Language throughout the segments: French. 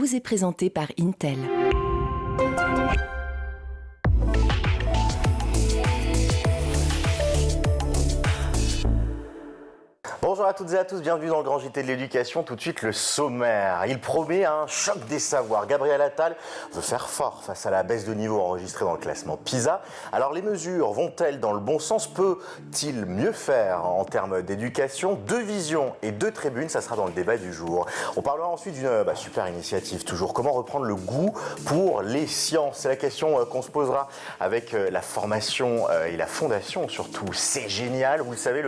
vous est présenté par Intel. Bonjour à toutes et à tous, bienvenue dans le Grand JT de l'éducation. Tout de suite le sommaire. Il promet un choc des savoirs. Gabriel Attal veut faire fort face à la baisse de niveau enregistrée dans le classement PISA. Alors les mesures vont-elles dans le bon sens? Peut-il mieux faire en termes d'éducation? 2 visions et 2 tribunes, ça sera dans le débat du jour. On parlera ensuite d'une super initiative toujours. Comment reprendre le goût pour les sciences? C'est la question qu'on se posera avec la formation et la fondation surtout. C'est génial, vous le savez,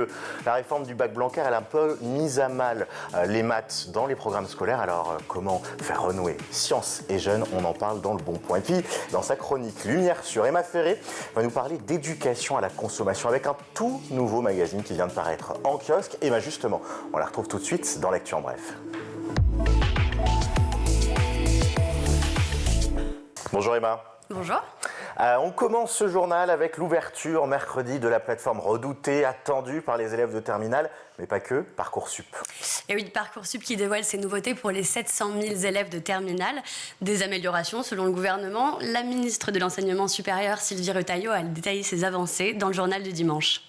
la réforme du bac Blanquer, elle a un peu mis à mal les maths dans les programmes scolaires. Alors, comment faire renouer sciences et jeunes? On en parle dans le Bon Point. Et puis, dans sa chronique Lumière sur, Emma Ferré va nous parler d'éducation à la consommation avec un tout nouveau magazine qui vient de paraître en kiosque. Et bien justement, on la retrouve tout de suite dans l'actu en bref. Bonjour Emma. Bonjour. On commence ce journal avec l'ouverture mercredi de la plateforme redoutée, attendue par les élèves de terminale, mais pas que, Parcoursup. Et oui, Parcoursup qui dévoile ses nouveautés pour les 700 000 élèves de terminale. Des améliorations selon le gouvernement. La ministre de l'Enseignement supérieur, Sylvie Retailleau, a détaillé ses avancées dans le journal du dimanche.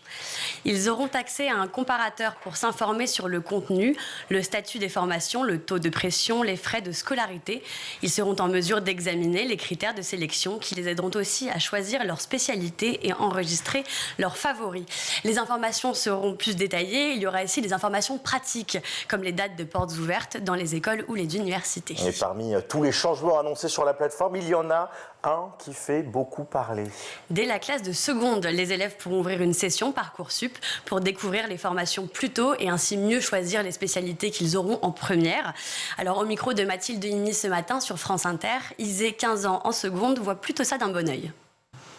Ils auront accès à un comparateur pour s'informer sur le contenu, le statut des formations, le taux de pression, les frais de scolarité. Ils seront en mesure d'examiner les critères de sélection qui les aideront aussi à choisir leur spécialité et enregistrer leurs favoris. Les informations seront plus détaillées. Il y aura aussi des informations pratiques, comme les dates de portes ouvertes dans les écoles ou les universités. Et parmi tous les changements annoncés sur la plateforme, il y en a un qui fait beaucoup parler. Dès la classe de seconde, les élèves pourront ouvrir une session Parcoursup pour découvrir les formations plus tôt et ainsi mieux choisir les spécialités qu'ils auront en première. Alors au micro de Mathilde Imi ce matin sur France Inter, Isée, 15 ans en seconde, voit plutôt ça d'un bon œil.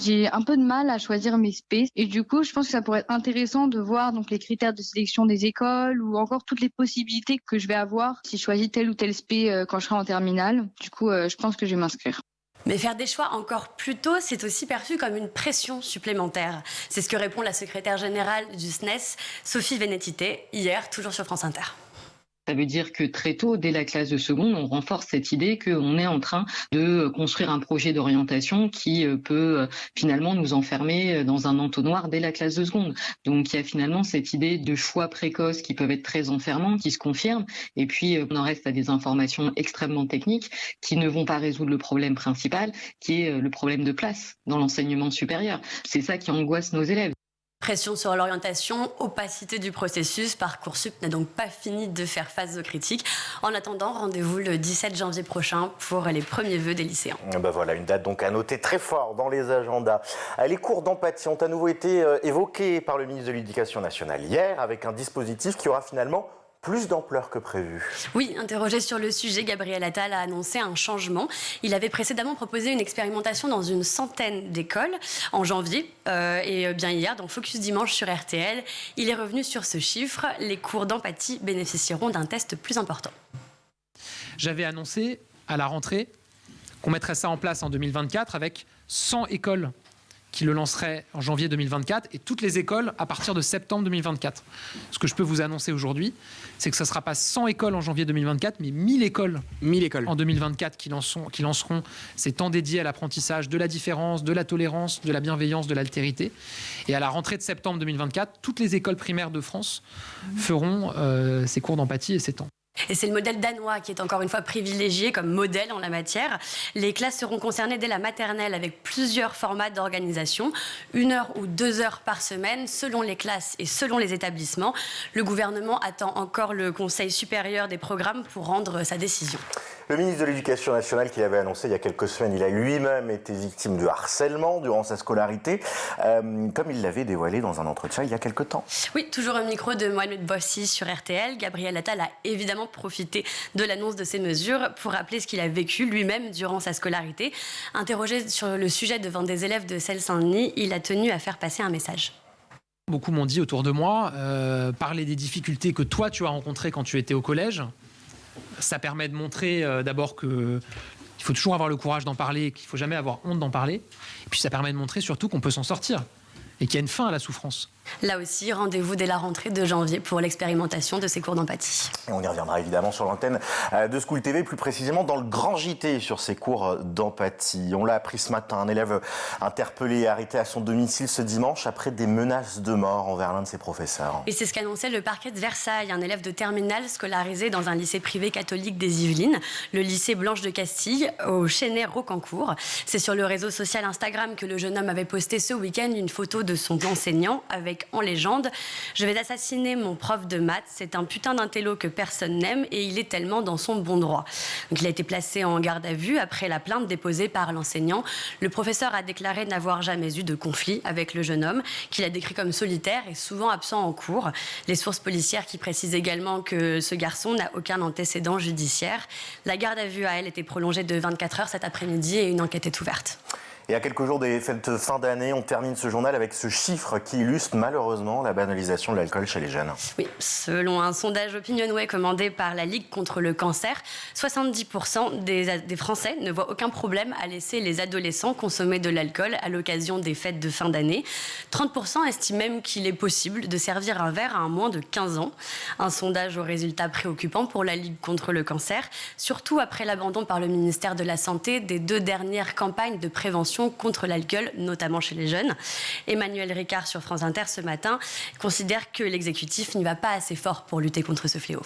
J'ai un peu de mal à choisir mes spés et du coup, je pense que ça pourrait être intéressant de voir donc les critères de sélection des écoles ou encore toutes les possibilités que je vais avoir si je choisis tel ou tel spé quand je serai en terminale. Du coup, je pense que je vais m'inscrire. Mais faire des choix encore plus tôt, c'est aussi perçu comme une pression supplémentaire. C'est ce que répond la secrétaire générale du SNES, Sophie Vénétité, hier, toujours sur France Inter. Ça veut dire que très tôt, dès la classe de seconde, on renforce cette idée qu'on est en train de construire un projet d'orientation qui peut finalement nous enfermer dans un entonnoir dès la classe de seconde. Donc il y a finalement cette idée de choix précoces qui peuvent être très enfermants, qui se confirment, et puis on en reste à des informations extrêmement techniques qui ne vont pas résoudre le problème principal, qui est le problème de place dans l'enseignement supérieur. C'est ça qui angoisse nos élèves. Pression sur l'orientation, opacité du processus. Parcoursup n'a donc pas fini de faire face aux critiques. En attendant, rendez-vous le 17 janvier prochain pour les premiers vœux des lycéens. Voilà, une date donc à noter très fort dans les agendas. Les cours d'empathie ont à nouveau été évoqués par le ministre de l'Éducation nationale hier, avec un dispositif qui aura finalement plus d'ampleur que prévu. Oui, interrogé sur le sujet, Gabriel Attal a annoncé un changement. Il avait précédemment proposé une expérimentation dans une centaine d'écoles en janvier. Et bien hier, dans Focus Dimanche sur RTL, il est revenu sur ce chiffre. Les cours d'empathie bénéficieront d'un test plus important. J'avais annoncé à la rentrée qu'on mettrait ça en place en 2024 avec 100 écoles qui le lancerait en janvier 2024 et toutes les écoles à partir de septembre 2024. Ce que je peux vous annoncer aujourd'hui, c'est que ce ne sera pas 100 écoles en janvier 2024, mais 1000 écoles en 2024 qui lanceront ces temps dédiés à l'apprentissage de la différence, de la tolérance, de la bienveillance, de l'altérité. Et à la rentrée de septembre 2024, toutes les écoles primaires de France feront ces cours d'empathie et ces temps. Et c'est le modèle danois qui est encore une fois privilégié comme modèle en la matière. Les classes seront concernées dès la maternelle avec plusieurs formats d'organisation, 1 heure ou 2 heures par semaine, selon les classes et selon les établissements. Le gouvernement attend encore le Conseil supérieur des programmes pour rendre sa décision. Le ministre de l'Éducation nationale qui l'avait annoncé il y a quelques semaines, il a lui-même été victime de harcèlement durant sa scolarité, comme il l'avait dévoilé dans un entretien il y a quelques temps. Oui, toujours au micro de Mohamed Bossi sur RTL. Gabriel Attal a évidemment profité de l'annonce de ces mesures pour rappeler ce qu'il a vécu lui-même durant sa scolarité. Interrogé sur le sujet devant des élèves de Seine-Saint-Denis, il a tenu à faire passer un message. Beaucoup m'ont dit autour de moi, parler des difficultés que toi tu as rencontrées quand tu étais au collège. Ça permet de montrer d'abord qu'il faut toujours avoir le courage d'en parler, qu'il ne faut jamais avoir honte d'en parler. Et puis ça permet de montrer surtout qu'on peut s'en sortir et qu'il y a une fin à la souffrance. Là aussi, rendez-vous dès la rentrée de janvier pour l'expérimentation de ces cours d'empathie. Et on y reviendra évidemment sur l'antenne de School TV, plus précisément dans le grand JT sur ces cours d'empathie. On l'a appris ce matin, un élève interpellé et arrêté à son domicile ce dimanche après des menaces de mort envers l'un de ses professeurs. Et c'est ce qu'annonçait le parquet de Versailles, un élève de terminale scolarisé dans un lycée privé catholique des Yvelines, le lycée Blanche de Castille, au Chênay-Rocancourt. C'est sur le réseau social Instagram que le jeune homme avait posté ce week-end une photo de son enseignant avec en légende « Je vais assassiner mon prof de maths, c'est un putain d'intello que personne n'aime et il est tellement dans son bon droit ». Donc, il a été placé en garde à vue après la plainte déposée par l'enseignant. Le professeur a déclaré n'avoir jamais eu de conflit avec le jeune homme, qu'il a décrit comme solitaire et souvent absent en cours. Les sources policières qui précisent également que ce garçon n'a aucun antécédent judiciaire. La garde à vue à elle était prolongée de 24 heures cet après-midi et une enquête est ouverte. Et à quelques jours des fêtes de fin d'année, on termine ce journal avec ce chiffre qui illustre malheureusement la banalisation de l'alcool chez les jeunes. Oui, selon un sondage Opinionway commandé par la Ligue contre le cancer, 70% des Français ne voient aucun problème à laisser les adolescents consommer de l'alcool à l'occasion des fêtes de fin d'année. 30% estiment même qu'il est possible de servir un verre à un moins de 15 ans. Un sondage aux résultats préoccupants pour la Ligue contre le cancer, surtout après l'abandon par le ministère de la Santé des 2 dernières campagnes de prévention contre l'alcool, notamment chez les jeunes. Emmanuel Ricard sur France Inter ce matin considère que l'exécutif n'y va pas assez fort pour lutter contre ce fléau.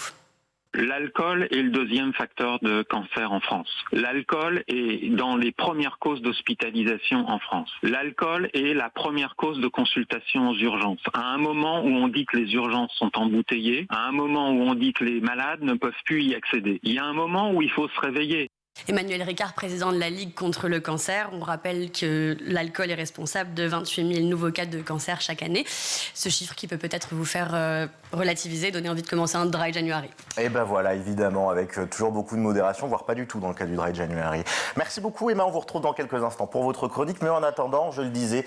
L'alcool est le 2e facteur de cancer en France. L'alcool est dans les premières causes d'hospitalisation en France. L'alcool est la première cause de consultation aux urgences. À un moment où on dit que les urgences sont embouteillées, à un moment où on dit que les malades ne peuvent plus y accéder. Il y a un moment où il faut se réveiller. Emmanuel Ricard, président de la Ligue contre le cancer. On rappelle que l'alcool est responsable de 28 000 nouveaux cas de cancer chaque année. Ce chiffre qui peut peut-être vous faire relativiser, donner envie de commencer un dry January. Et ben voilà, évidemment, avec toujours beaucoup de modération, voire pas du tout dans le cas du dry January. Merci beaucoup Emma, on vous retrouve dans quelques instants pour votre chronique. Mais en attendant, je le disais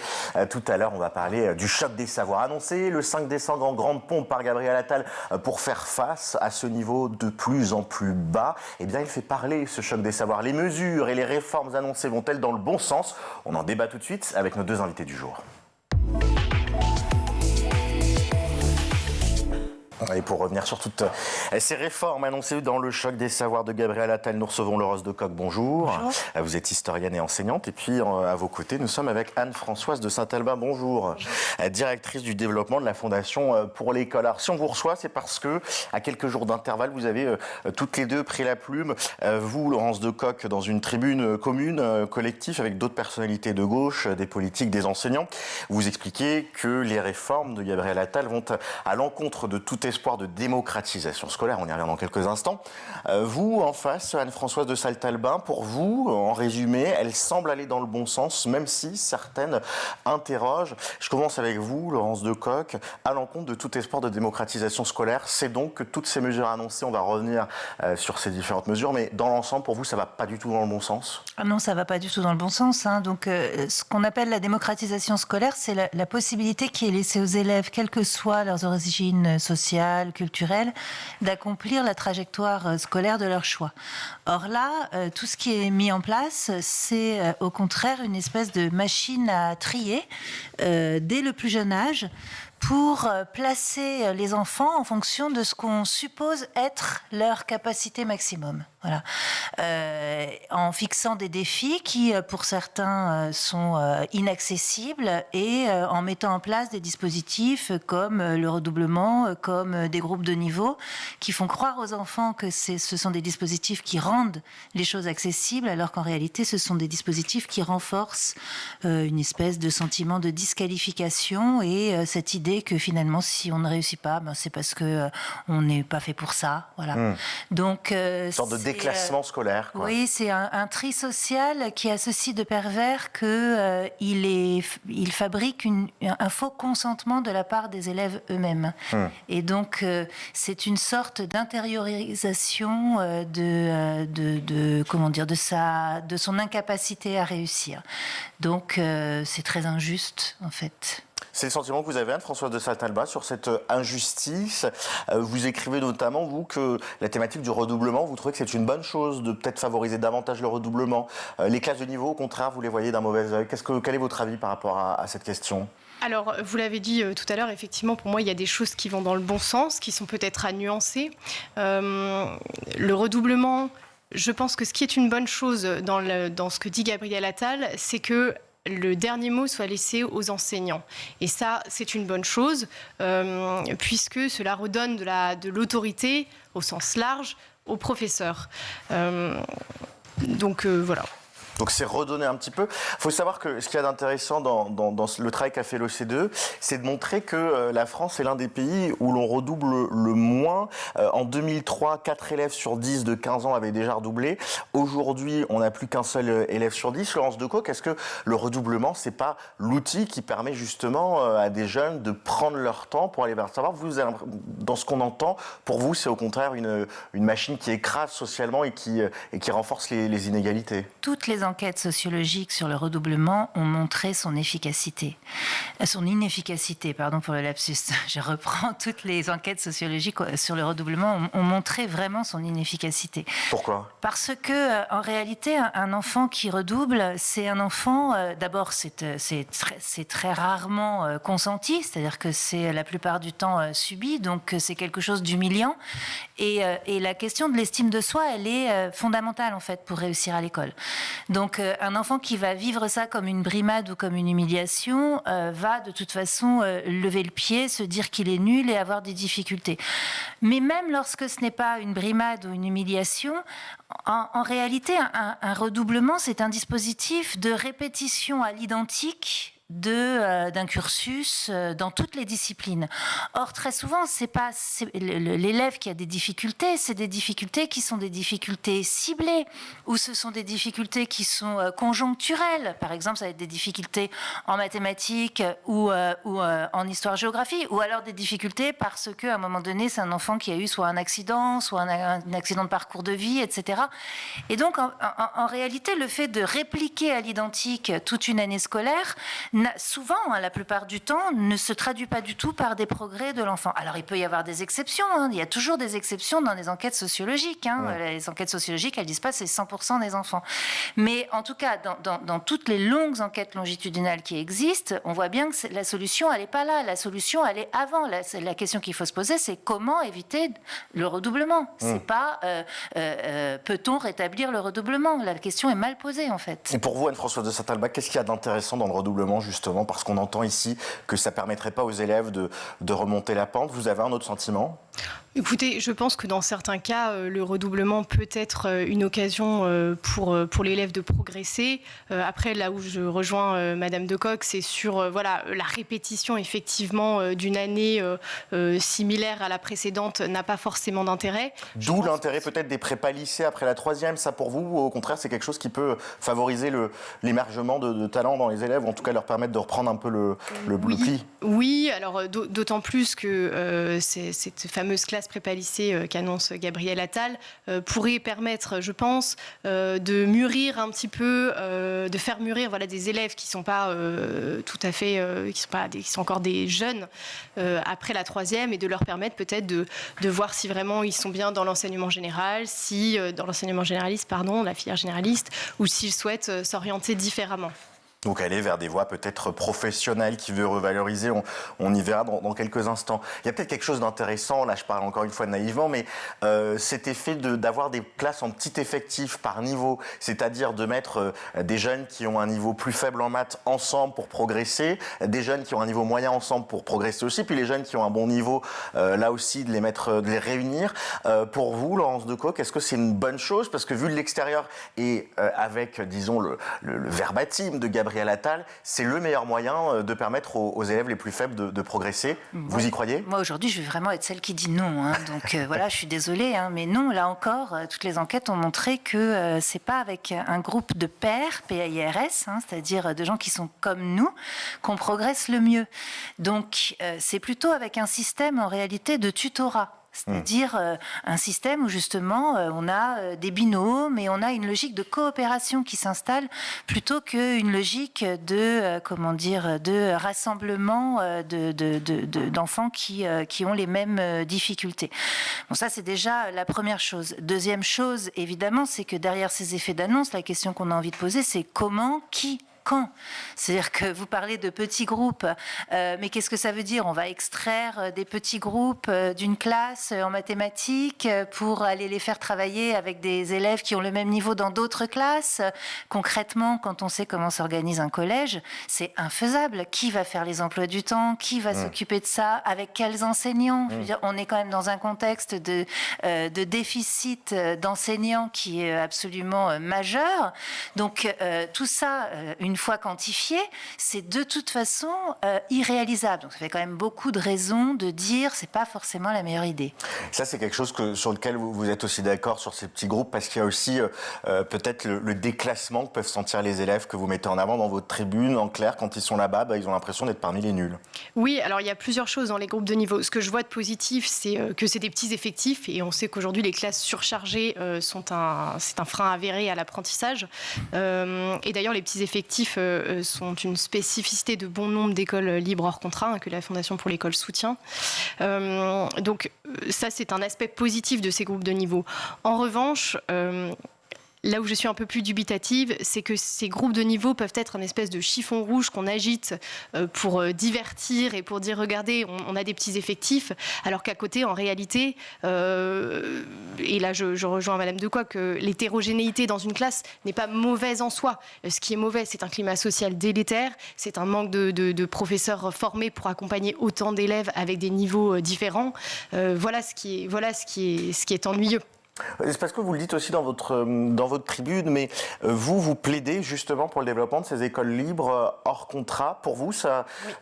tout à l'heure, on va parler du choc des savoirs. Annoncé le 5 décembre en grande pompe par Gabriel Attal pour faire face à ce niveau de plus en plus bas. Eh bien, il fait parler ce choc des savoirs. Les mesures et les réformes annoncées vont-elles dans le bon sens? On en débat tout de suite avec nos 2 invités du jour. Et pour revenir sur toutes ces réformes annoncées dans le choc des savoirs de Gabriel Attal, nous recevons Laurence Decoq. Bonjour. Bonjour. Vous êtes historienne et enseignante. Et puis, à vos côtés, nous sommes avec Anne-Françoise de Saint-Albin. Bonjour. Bonjour. Directrice du développement de la Fondation pour l'école. Alors, si on vous reçoit, c'est parce que, à quelques jours d'intervalle, vous avez toutes les deux pris la plume. Vous, Laurence Decoq, dans une tribune commune, collectif, avec d'autres personnalités de gauche, des politiques, des enseignants. Vous expliquez que les réformes de Gabriel Attal vont à l'encontre de tout espoir de démocratisation scolaire, on y revient dans quelques instants. Vous, en face, Anne-Françoise de Saint-Albin, pour vous, en résumé, elle semble aller dans le bon sens, même si certaines interrogent. Je commence avec vous, Laurence Decoq, à l'encontre de tout espoir de démocratisation scolaire. C'est donc que toutes ces mesures annoncées, on va revenir sur ces différentes mesures, mais dans l'ensemble, pour vous, ça ne va pas du tout dans le bon sens? Ah non, ça ne va pas du tout dans le bon sens. Donc, ce qu'on appelle la démocratisation scolaire, c'est la possibilité qui est laissée aux élèves, quelles que soient leurs origines sociales, culturelle, d'accomplir la trajectoire scolaire de leur choix. Or là, tout ce qui est mis en place, c'est au contraire une espèce de machine à trier dès le plus jeune âge pour placer les enfants en fonction de ce qu'on suppose être leur capacité maximum. Voilà. En fixant des défis qui, pour certains, sont inaccessibles et en mettant en place des dispositifs comme le redoublement, comme des groupes de niveau qui font croire aux enfants que ce sont des dispositifs qui rendent les choses accessibles alors qu'en réalité, ce sont des dispositifs qui renforcent une espèce de sentiment de disqualification et cette idée que finalement, si on ne réussit pas, c'est parce qu'on n'est pas fait pour ça. Voilà. Donc, une sorte de déclassement scolaire. Quoi. Oui, c'est un tri social qui a ceci de pervers qu'il fabrique un faux consentement de la part des élèves eux-mêmes. Et donc, c'est une sorte d'intériorisation de son incapacité à réussir. Donc, c'est très injuste, en fait. C'est le sentiment que vous avez, Anne-Françoise de Saint-Alba, sur cette injustice. Vous écrivez notamment, vous, que la thématique du redoublement, vous trouvez que c'est une bonne chose de peut-être favoriser davantage le redoublement. Les classes de niveau, au contraire, vous les voyez d'un mauvais œil. Quel est votre avis par rapport à cette question ? Alors, vous l'avez dit tout à l'heure, effectivement, pour moi, il y a des choses qui vont dans le bon sens, qui sont peut-être à nuancer. Le redoublement, je pense que ce qui est une bonne chose dans ce que dit Gabriel Attal, c'est que le dernier mot soit laissé aux enseignants. Et ça, c'est une bonne chose, puisque cela redonne de l'autorité, au sens large, aux professeurs. Donc, voilà. Donc c'est redonner un petit peu. Il faut savoir que ce qu'il y a d'intéressant dans le travail qu'a fait l'OCDE, c'est de montrer que la France est l'un des pays où l'on redouble le moins. En 2003, 4 élèves sur 10 de 15 ans avaient déjà redoublé. Aujourd'hui, on n'a plus qu'un seul élève sur 10. Laurence Decaux, est-ce que le redoublement, c'est pas l'outil qui permet justement à des jeunes de prendre leur temps pour aller vers le savoir ? Vous, dans ce qu'on entend, pour vous, c'est au contraire une machine qui écrase socialement et qui renforce les inégalités. Toutes les enquêtes sociologiques sur le redoublement ont montré son inefficacité, pour le lapsus. Je reprends, toutes les enquêtes sociologiques sur le redoublement ont montré vraiment son inefficacité. Pourquoi ? Parce que, en réalité, un enfant qui redouble, c'est un enfant, d'abord, c'est très rarement consenti, c'est-à-dire que c'est la plupart du temps subi, donc c'est quelque chose d'humiliant. Et la question de l'estime de soi, elle est fondamentale, en fait, pour réussir à l'école. Donc, un enfant qui va vivre ça comme une brimade ou comme une humiliation va de toute façon lever le pied, se dire qu'il est nul et avoir des difficultés. Mais même lorsque ce n'est pas une brimade ou une humiliation, en réalité, un redoublement, c'est un dispositif de répétition à l'identique d'un cursus dans toutes les disciplines. Or, très souvent, c'est l'élève qui a des difficultés, c'est des difficultés qui sont des difficultés ciblées, ou ce sont des difficultés qui sont conjoncturelles. Par exemple, ça va être des difficultés en mathématiques ou en histoire-géographie, ou alors des difficultés parce qu'à un moment donné, c'est un enfant qui a eu soit un accident, soit un accident de parcours de vie, etc. Et donc, en réalité, le fait de répliquer à l'identique toute une année scolaire, souvent, la plupart du temps, ne se traduit pas du tout par des progrès de l'enfant. Alors, il peut y avoir des exceptions. Il y a toujours des exceptions dans les enquêtes sociologiques. Ouais. Les enquêtes sociologiques, elles ne disent pas c'est 100% des enfants. Mais en tout cas, dans toutes les longues enquêtes longitudinales qui existent, on voit bien que la solution, elle n'est pas là. La solution, elle est avant. La question qu'il faut se poser, c'est comment éviter le redoublement. C'est pas peut-on rétablir le redoublement. La question est mal posée, en fait. Et pour vous, Anne-Françoise de Saint-Alba, qu'est-ce qu'il y a d'intéressant dans le redoublement, justement, parce qu'on entend ici que ça ne permettrait pas aux élèves de remonter la pente. Vous avez un autre sentiment ? Écoutez, je pense que dans certains cas, le redoublement peut être une occasion pour l'élève de progresser. Après, là où je rejoins Madame Decaux, c'est sur la répétition, effectivement, d'une année similaire à la précédente n'a pas forcément d'intérêt. D'où l'intérêt peut-être des prépas lycées après la troisième. Ça, pour vous, ou au contraire, c'est quelque chose qui peut favoriser l'émergement de talents dans les élèves, ou en tout cas leur permettre de reprendre un peu le pli ? Oui, alors d'autant plus que cette fameuse classe prépa-lycée qu'annonce Gabriel Attal pourrait permettre, je pense, de mûrir un petit peu, de faire mûrir des élèves qui sont pas tout à fait, qui sont encore des jeunes après la troisième, et de leur permettre peut-être de voir si vraiment ils sont bien dans l'enseignement général, dans l'enseignement généraliste, la filière généraliste, ou s'ils souhaitent s'orienter différemment. Donc aller vers des voies peut-être professionnelles qui veut revaloriser, on y verra dans quelques instants. Il y a peut-être quelque chose d'intéressant, là je parle encore une fois naïvement, mais cet effet d'avoir des classes en petit effectif par niveau, c'est-à-dire de mettre des jeunes qui ont un niveau plus faible en maths ensemble pour progresser, des jeunes qui ont un niveau moyen ensemble pour progresser aussi, puis les jeunes qui ont un bon niveau, là aussi de les réunir. Pour vous, Laurence Decaux, est-ce que c'est une bonne chose ? Parce que vu de l'extérieur et avec, disons, le verbatim de Gabriel Attal, c'est le meilleur moyen de permettre aux élèves les plus faibles de progresser. Vous y croyez ? Moi, aujourd'hui, je vais vraiment être celle qui dit non. Donc voilà, je suis désolée, mais non, là encore, toutes les enquêtes ont montré que c'est pas avec un groupe de pairs, PAIRS, c'est-à-dire de gens qui sont comme nous, qu'on progresse le mieux. Donc, c'est plutôt avec un système, en réalité, de tutorat. C'est-à-dire un système où justement on a des binômes et on a une logique de coopération qui s'installe plutôt qu'une logique de rassemblement d'enfants qui ont les mêmes difficultés. Bon, ça c'est déjà la première chose. Deuxième chose, évidemment, c'est que derrière ces effets d'annonce, la question qu'on a envie de poser, c'est comment, qui, quand. C'est-à-dire que vous parlez de petits groupes, mais qu'est-ce que ça veut dire? On va extraire des petits groupes d'une classe en mathématiques pour aller les faire travailler avec des élèves qui ont le même niveau dans d'autres classes. Concrètement, quand on sait comment s'organise un collège, c'est infaisable. Qui va faire les emplois du temps? Qui va s'occuper de ça? Avec quels enseignants? Je veux dire, on est quand même dans un contexte de déficit d'enseignants qui est absolument majeur. Donc tout ça, une fois quantifié, c'est de toute façon irréalisable. Donc ça fait quand même beaucoup de raisons de dire c'est pas forcément la meilleure idée. Ça, c'est quelque chose sur lequel vous êtes aussi d'accord sur ces petits groupes, parce qu'il y a aussi peut-être le déclassement que peuvent sentir les élèves que vous mettez en avant dans votre tribune. En clair, quand ils sont là-bas, ils ont l'impression d'être parmi les nuls. Oui, alors il y a plusieurs choses dans les groupes de niveau. Ce que je vois de positif, c'est que c'est des petits effectifs, et on sait qu'aujourd'hui les classes surchargées c'est un frein avéré à l'apprentissage. Et d'ailleurs, les petits effectifs sont une spécificité de bon nombre d'écoles libres hors contrat que la Fondation pour l'école soutient. Donc ça, c'est un aspect positif de ces groupes de niveau. En revanche, là où je suis un peu plus dubitative, c'est que ces groupes de niveau peuvent être un espèce de chiffon rouge qu'on agite pour divertir et pour dire regardez, on a des petits effectifs, alors qu'à côté, en réalité, et là je rejoins Madame Decoy, que l'hétérogénéité dans une classe n'est pas mauvaise en soi. Ce qui est mauvais, c'est un climat social délétère, c'est un manque de professeurs formés pour accompagner autant d'élèves avec des niveaux différents. Voilà ce qui est ennuyeux. C'est parce que vous le dites aussi dans votre tribune, mais vous plaidez justement pour le développement de ces écoles libres hors contrat. Pour vous,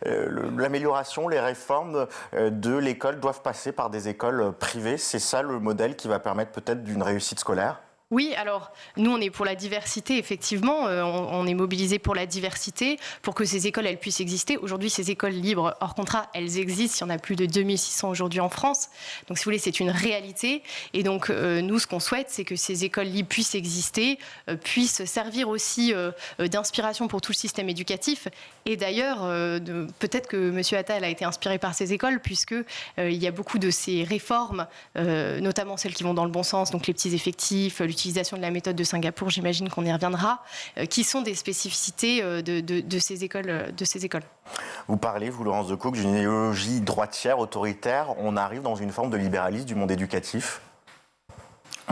l'amélioration, les réformes de l'école doivent passer par des écoles privées. C'est ça le modèle qui va permettre peut-être d'une réussite scolaire ? Oui, alors nous on est pour la diversité, effectivement, on est mobilisé pour la diversité, pour que ces écoles elles puissent exister. Aujourd'hui, ces écoles libres hors contrat, elles existent, il y en a plus de 2600 aujourd'hui en France, donc si vous voulez c'est une réalité, et donc nous ce qu'on souhaite c'est que ces écoles libres puissent exister, puissent servir aussi d'inspiration pour tout le système éducatif, et d'ailleurs peut-être que M. Attal a été inspiré par ces écoles, puisque il y a beaucoup de ces réformes, notamment celles qui vont dans le bon sens, donc les petits effectifs, l'utilisation de la méthode de Singapour, j'imagine qu'on y reviendra, qui sont des spécificités de ces écoles. Vous parlez, vous, Laurence Decaux, d'une idéologie droitière, autoritaire. On arrive dans une forme de libéralisme du monde éducatif.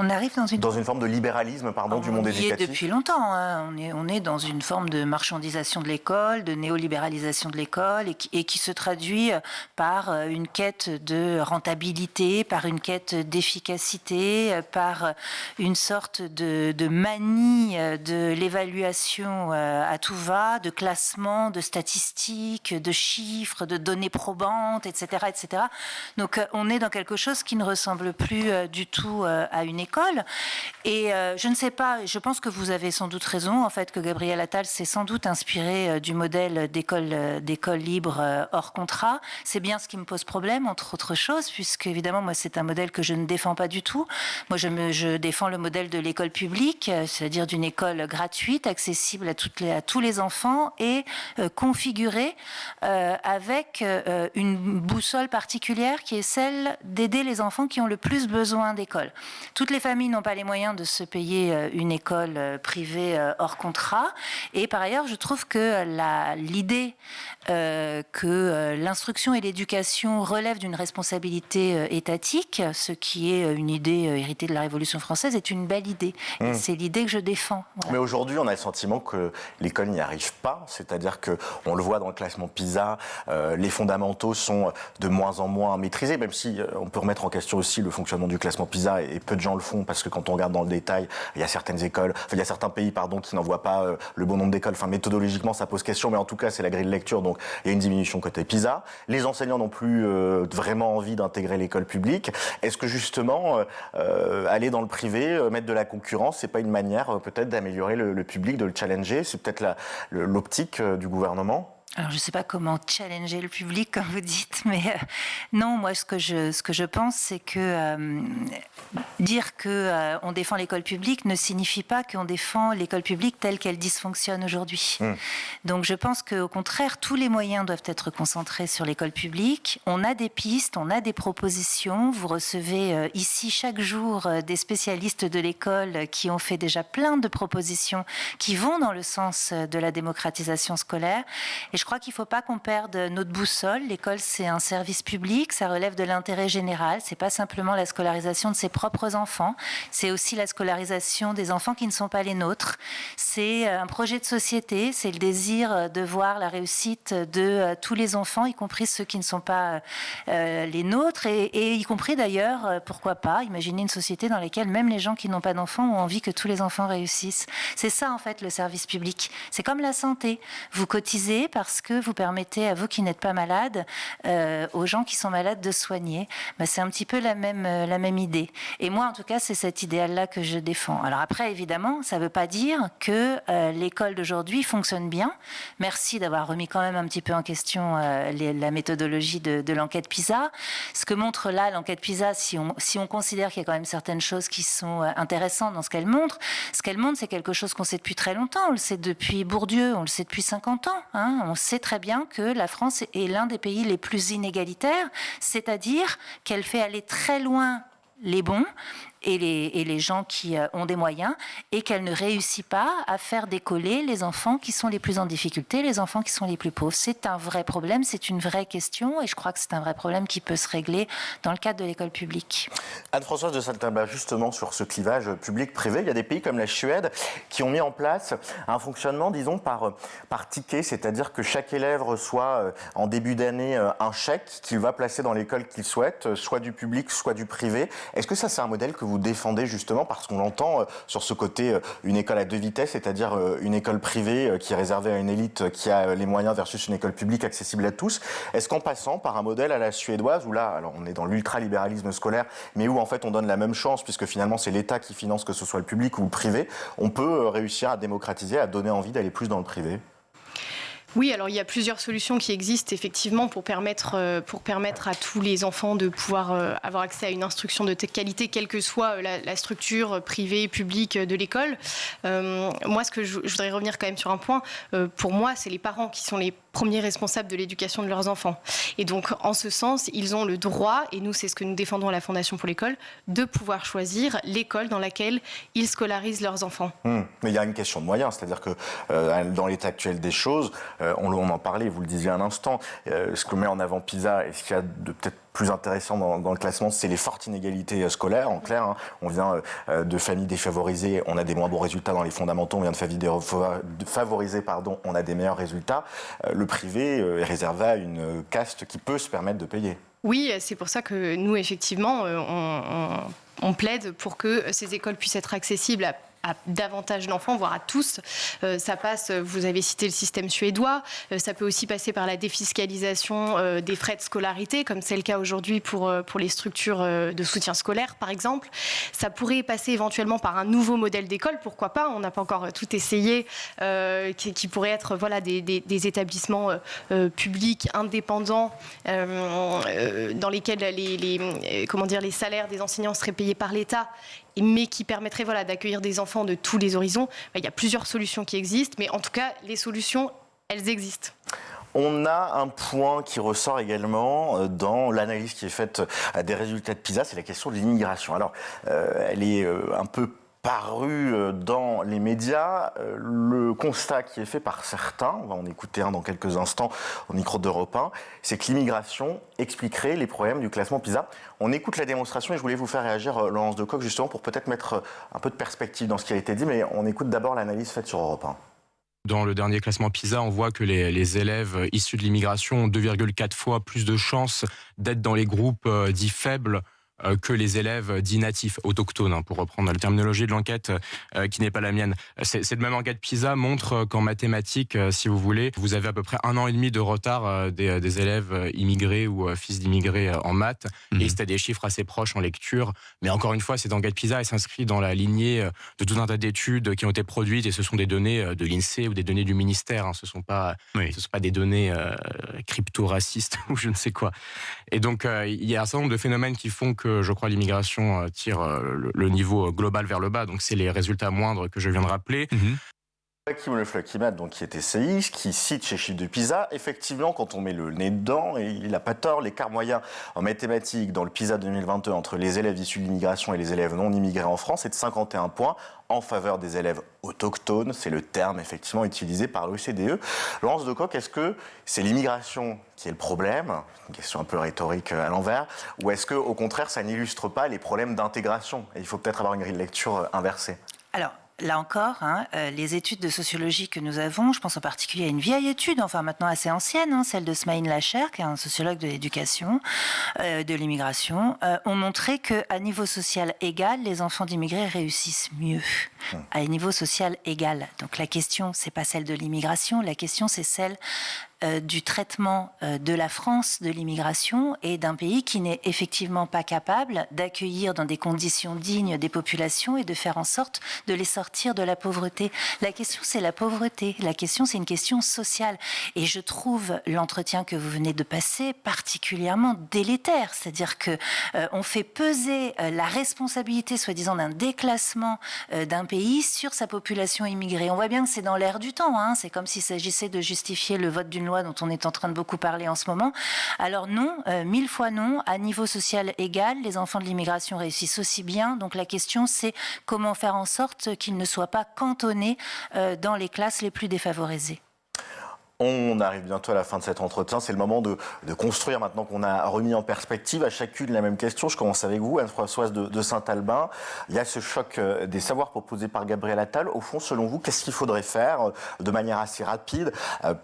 On arrive dans une forme de libéralisme, du monde éducatif. On y est depuis longtemps. Hein. On est dans une forme de marchandisation de l'école, de néolibéralisation de l'école, et qui se traduit par une quête de rentabilité, par une quête d'efficacité, par une sorte de manie de l'évaluation à tout va, de classement, de statistiques, de chiffres, de données probantes, etc., etc. Donc on est dans quelque chose qui ne ressemble plus du tout à une école. Et je ne sais pas, je pense que vous avez sans doute raison, en fait, que Gabriel Attal s'est sans doute inspiré du modèle d'école libre hors contrat. C'est bien ce qui me pose problème, entre autres choses, puisque évidemment, moi, c'est un modèle que je ne défends pas du tout. Moi, je défends le modèle de l'école publique, c'est-à-dire d'une école gratuite, accessible à tous les enfants et configurée avec une boussole particulière qui est celle d'aider les enfants qui ont le plus besoin d'école. Toutes les familles n'ont pas les moyens de se payer une école privée hors contrat. Et par ailleurs, je trouve que l'idée que l'instruction et l'éducation relèvent d'une responsabilité étatique, ce qui est une idée héritée de la Révolution française, est une belle idée. Et c'est l'idée que je défends. Voilà. Mais aujourd'hui, on a le sentiment que l'école n'y arrive pas. C'est-à-dire qu'on le voit dans le classement PISA, les fondamentaux sont de moins en moins maîtrisés, même si on peut remettre en question aussi le fonctionnement du classement PISA, et peu de gens le font, parce que quand on regarde dans le détail, il y a certains pays qui n'envoient pas le bon nombre d'écoles. Enfin, méthodologiquement, ça pose question, mais en tout cas, c'est la grille de lecture, donc il y a une diminution côté PISA. Les enseignants n'ont plus vraiment envie d'intégrer l'école publique. Est-ce que justement, aller dans le privé, mettre de la concurrence, c'est pas une manière peut-être d'améliorer le public, de le challenger? C'est peut-être l'optique du gouvernement? Alors, je ne sais pas comment challenger le public, comme vous dites, mais non, moi, ce que je pense, c'est que dire qu'on défend l'école publique ne signifie pas qu'on défend l'école publique telle qu'elle dysfonctionne aujourd'hui. Donc, je pense qu'au contraire, tous les moyens doivent être concentrés sur l'école publique. On a des pistes, on a des propositions. Vous recevez ici chaque jour des spécialistes de l'école qui ont fait déjà plein de propositions qui vont dans le sens de la démocratisation scolaire. Et je crois qu'il ne faut pas qu'on perde notre boussole. L'école, c'est un service public, ça relève de l'intérêt général. Ce n'est pas simplement la scolarisation de ses propres enfants, c'est aussi la scolarisation des enfants qui ne sont pas les nôtres. C'est un projet de société, c'est le désir de voir la réussite de tous les enfants, y compris ceux qui ne sont pas les nôtres, et y compris d'ailleurs, pourquoi pas, imaginer une société dans laquelle même les gens qui n'ont pas d'enfants ont envie que tous les enfants réussissent. C'est ça en fait le service public. C'est comme la santé. Vous cotisez parce que vous permettez à vous qui n'êtes pas malade, aux gens qui sont malades de soigner. C'est un petit peu la même idée. Et moi, en tout cas, c'est cet idéal-là que je défends. Alors après, évidemment, ça ne veut pas dire que l'école d'aujourd'hui fonctionne bien. Merci d'avoir remis quand même un petit peu en question la méthodologie de l'enquête PISA. Ce que montre là l'enquête PISA, si on considère qu'il y a quand même certaines choses qui sont intéressantes dans ce qu'elle montre, c'est quelque chose qu'on sait depuis très longtemps. On le sait depuis Bourdieu, on le sait depuis 50 ans. On sait très bien que la France est l'un des pays les plus inégalitaires, c'est-à-dire qu'elle fait aller très loin les bons et les gens qui ont des moyens, et qu'elle ne réussit pas à faire décoller les enfants qui sont les plus en difficulté, les enfants qui sont les plus pauvres. C'est un vrai problème, c'est une vraie question, et je crois que c'est un vrai problème qui peut se régler dans le cadre de l'école publique. Anne-Françoise de Saltimbanque, justement sur ce clivage public-privé, il y a des pays comme la Suède qui ont mis en place un fonctionnement, disons, par ticket, c'est-à-dire que chaque élève reçoit en début d'année un chèque qu'il va placer dans l'école qu'il souhaite, soit du public, soit du privé. Est-ce que ça, c'est un modèle que vous défendez justement, parce qu'on l'entend sur ce côté une école à deux vitesses, c'est-à-dire une école privée qui est réservée à une élite qui a les moyens versus une école publique accessible à tous. Est-ce qu'en passant par un modèle à la suédoise, où là, alors on est dans l'ultralibéralisme scolaire, mais où en fait on donne la même chance, puisque finalement c'est l'État qui finance, que ce soit le public ou le privé, on peut réussir à démocratiser, à donner envie d'aller plus dans le privé? Oui, alors il y a plusieurs solutions qui existent effectivement pour permettre à tous les enfants de pouvoir avoir accès à une instruction de qualité, quelle que soit la structure privée, publique de l'école. Moi, ce que je voudrais revenir quand même sur un point, pour moi, c'est les parents qui sont les premiers responsables de l'éducation de leurs enfants. Et donc, en ce sens, ils ont le droit, et nous, c'est ce que nous défendons à la Fondation pour l'école, de pouvoir choisir l'école dans laquelle ils scolarisent leurs enfants. Mais il y a une question de moyens, c'est-à-dire que dans l'état actuel des choses, on en parlait, vous le disiez un instant, ce que met en avant PISA et ce qu'il y a de peut-être plus intéressant dans le classement, c'est les fortes inégalités scolaires. En clair, on vient de familles défavorisées, on a des moins bons résultats dans les fondamentaux, on vient de familles favorisées, on a des meilleurs résultats. Le privé est réservé à une caste qui peut se permettre de payer. Oui, c'est pour ça que nous, effectivement, on plaide pour que ces écoles puissent être accessibles à davantage d'enfants, voire à tous. Ça passe, vous avez cité le système suédois, ça peut aussi passer par la défiscalisation des frais de scolarité, comme c'est le cas aujourd'hui pour les structures de soutien scolaire, par exemple. Ça pourrait passer éventuellement par un nouveau modèle d'école, pourquoi pas, on n'a pas encore tout essayé, qui pourrait être des établissements publics, indépendants, dans lesquels les salaires des enseignants seraient payés par l'État, mais qui permettrait d'accueillir des enfants de tous les horizons. Il y a plusieurs solutions qui existent, mais en tout cas, les solutions, elles existent. On a un point qui ressort également dans l'analyse qui est faite des résultats de PISA, c'est la question de l'immigration. Alors, elle est un peu paru dans les médias, le constat qui est fait par certains, on va en écouter un dans quelques instants au micro d'Europe 1, c'est que l'immigration expliquerait les problèmes du classement PISA. On écoute la démonstration et je voulais vous faire réagir, Laurence Decoq, justement pour peut-être mettre un peu de perspective dans ce qui a été dit, mais on écoute d'abord l'analyse faite sur Europe 1. Dans le dernier classement PISA, on voit que les élèves issus de l'immigration ont 2,4 fois plus de chances d'être dans les groupes dits faibles que les élèves dits natifs, autochtones, pour reprendre la terminologie de l'enquête qui n'est pas la mienne. Cette même enquête PISA montre qu'en mathématiques, si vous voulez, vous avez à peu près 1 an et demi de retard des élèves immigrés ou fils d'immigrés en maths, et c'était des chiffres assez proches en lecture. Mais encore une fois, cette enquête PISA, elle s'inscrit dans la lignée de tout un tas d'études qui ont été produites, et ce sont des données de l'INSEE ou des données du ministère. Ce ne sont pas des données crypto-racistes ou je ne sais quoi. Et donc, il y a un certain nombre de phénomènes qui font que, je crois, l'immigration tire le niveau global vers le bas. Donc, c'est les résultats moindres que je viens de rappeler. Joachim Le Floch-Imad, donc qui est essayiste, qui cite ces chiffres de PISA. Effectivement, quand on met le nez dedans, et il n'a pas tort, l'écart moyen en mathématiques dans le PISA 2022 entre les élèves issus de l'immigration et les élèves non immigrés en France est de 51 points en faveur des élèves autochtones. C'est le terme effectivement utilisé par l'OCDE. Laurence Decocq, est-ce que c'est l'immigration qui est le problème, une question un peu rhétorique à l'envers, ou est-ce qu'au contraire, ça n'illustre pas les problèmes d'intégration? Et il faut peut-être avoir une grille de lecture inversée. Alors, là encore, les études de sociologie que nous avons, je pense en particulier à une vieille étude, enfin maintenant assez ancienne, celle de Smaïn Lacher, qui est un sociologue de l'éducation, de l'immigration, ont montré qu'à niveau social égal, les enfants d'immigrés réussissent mieux. À niveau social égal. Donc la question, c'est pas celle de l'immigration, la question c'est celle du traitement de la France, de l'immigration, et d'un pays qui n'est effectivement pas capable d'accueillir dans des conditions dignes des populations et de faire en sorte de les sortir de la pauvreté. La question, c'est la pauvreté. La question, c'est une question sociale. Et je trouve l'entretien que vous venez de passer particulièrement délétère. C'est-à-dire que on fait peser la responsabilité, soi-disant, d'un déclassement d'un pays sur sa population immigrée. On voit bien que c'est dans l'air du temps. C'est comme s'il s'agissait de justifier le vote d'une loi dont on est en train de beaucoup parler en ce moment. Alors non, 1000 fois non. À niveau social égal, les enfants de l'immigration réussissent aussi bien. Donc la question, c'est comment faire en sorte qu'ils ne soient pas cantonnés dans les classes les plus défavorisées. On arrive bientôt à la fin de cet entretien. C'est le moment de construire, maintenant qu'on a remis en perspective à chacune la même question. Je commence avec vous, Anne-Françoise de Saint-Albin. Il y a ce choc des savoirs proposé par Gabriel Attal. Au fond, selon vous, qu'est-ce qu'il faudrait faire de manière assez rapide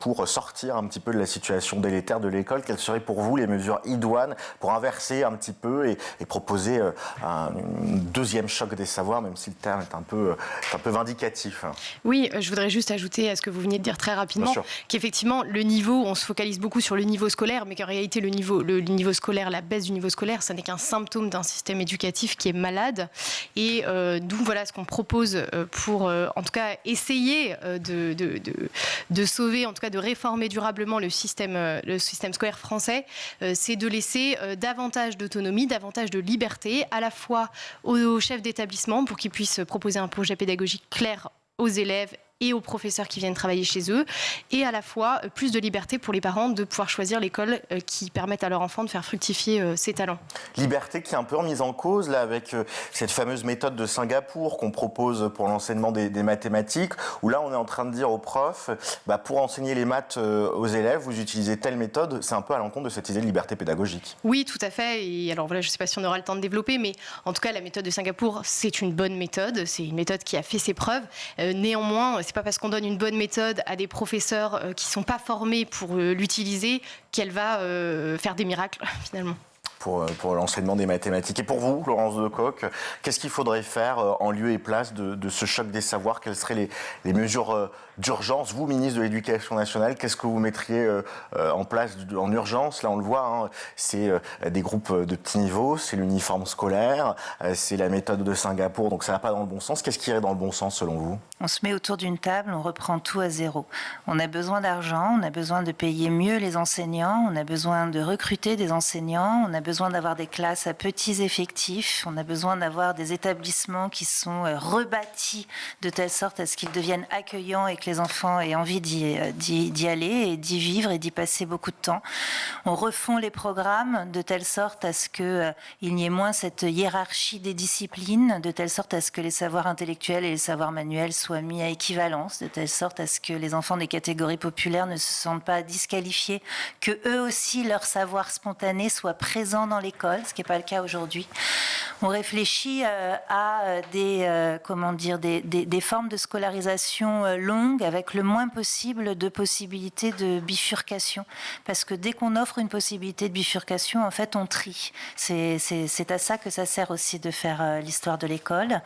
pour sortir un petit peu de la situation délétère de l'école? Quelles seraient pour vous les mesures idoines pour inverser un petit peu et proposer un deuxième choc des savoirs, même si le terme est un peu vindicatif? Oui, je voudrais juste ajouter à ce que vous venez de dire très rapidement, qu'effectivement, le niveau, on se focalise beaucoup sur le niveau scolaire, mais qu'en réalité, le niveau scolaire, la baisse du niveau scolaire, ça n'est qu'un symptôme d'un système éducatif qui est malade. Et d'où voilà ce qu'on propose pour, en tout cas, essayer de sauver, en tout cas de réformer durablement le système scolaire français, c'est de laisser davantage d'autonomie, davantage de liberté, à la fois aux chefs d'établissement pour qu'ils puissent proposer un projet pédagogique clair aux élèves et aux professeurs qui viennent travailler chez eux, et à la fois plus de liberté pour les parents de pouvoir choisir l'école qui permette à leur enfant de faire fructifier ses talents. Liberté qui est un peu remise en cause là, avec cette fameuse méthode de Singapour qu'on propose pour l'enseignement des mathématiques, où là on est en train de dire aux profs, pour enseigner les maths aux élèves, vous utilisez telle méthode. C'est un peu à l'encontre de cette idée de liberté pédagogique. Oui, tout à fait. Et alors voilà, je ne sais pas si on aura le temps de développer, mais en tout cas la méthode de Singapour, c'est une bonne méthode, c'est une méthode qui a fait ses preuves. Néanmoins, c'est pas parce qu'on donne une bonne méthode à des professeurs qui sont pas formés pour l'utiliser qu'elle va faire des miracles finalement. Pour l'enseignement des mathématiques. Et pour vous, Laurence Decocq, qu'est-ce qu'il faudrait faire en lieu et place de ce choc des savoirs? Quelles seraient les mesures d'urgence? Vous, ministre de l'Éducation nationale, qu'est-ce que vous mettriez en place en urgence? Là, on le voit, c'est des groupes de petit niveau, c'est l'uniforme scolaire, c'est la méthode de Singapour, donc ça ne va pas dans le bon sens. Qu'est-ce qui irait dans le bon sens, selon vous? On se met autour d'une table, on reprend tout à zéro. On a besoin d'argent, on a besoin de payer mieux les enseignants, on a besoin de recruter des enseignants, on a besoin d'avoir des classes à petits effectifs, on a besoin d'avoir des établissements qui sont rebâtis de telle sorte à ce qu'ils deviennent accueillants et que les enfants aient envie d'y aller et d'y vivre et d'y passer beaucoup de temps. On refond les programmes de telle sorte à ce qu'il n'y ait moins cette hiérarchie des disciplines, de telle sorte à ce que les savoirs intellectuels et les savoirs manuels soient mis à équivalence, de telle sorte à ce que les enfants des catégories populaires ne se sentent pas disqualifiés, que eux aussi leur savoir spontané soit présent dans l'école, ce qui n'est pas le cas aujourd'hui. On réfléchit à des formes de scolarisation longues avec le moins possible de possibilités de bifurcation. Parce que dès qu'on offre une possibilité de bifurcation, en fait, on trie. C'est à ça que ça sert aussi de faire l'histoire de l'école.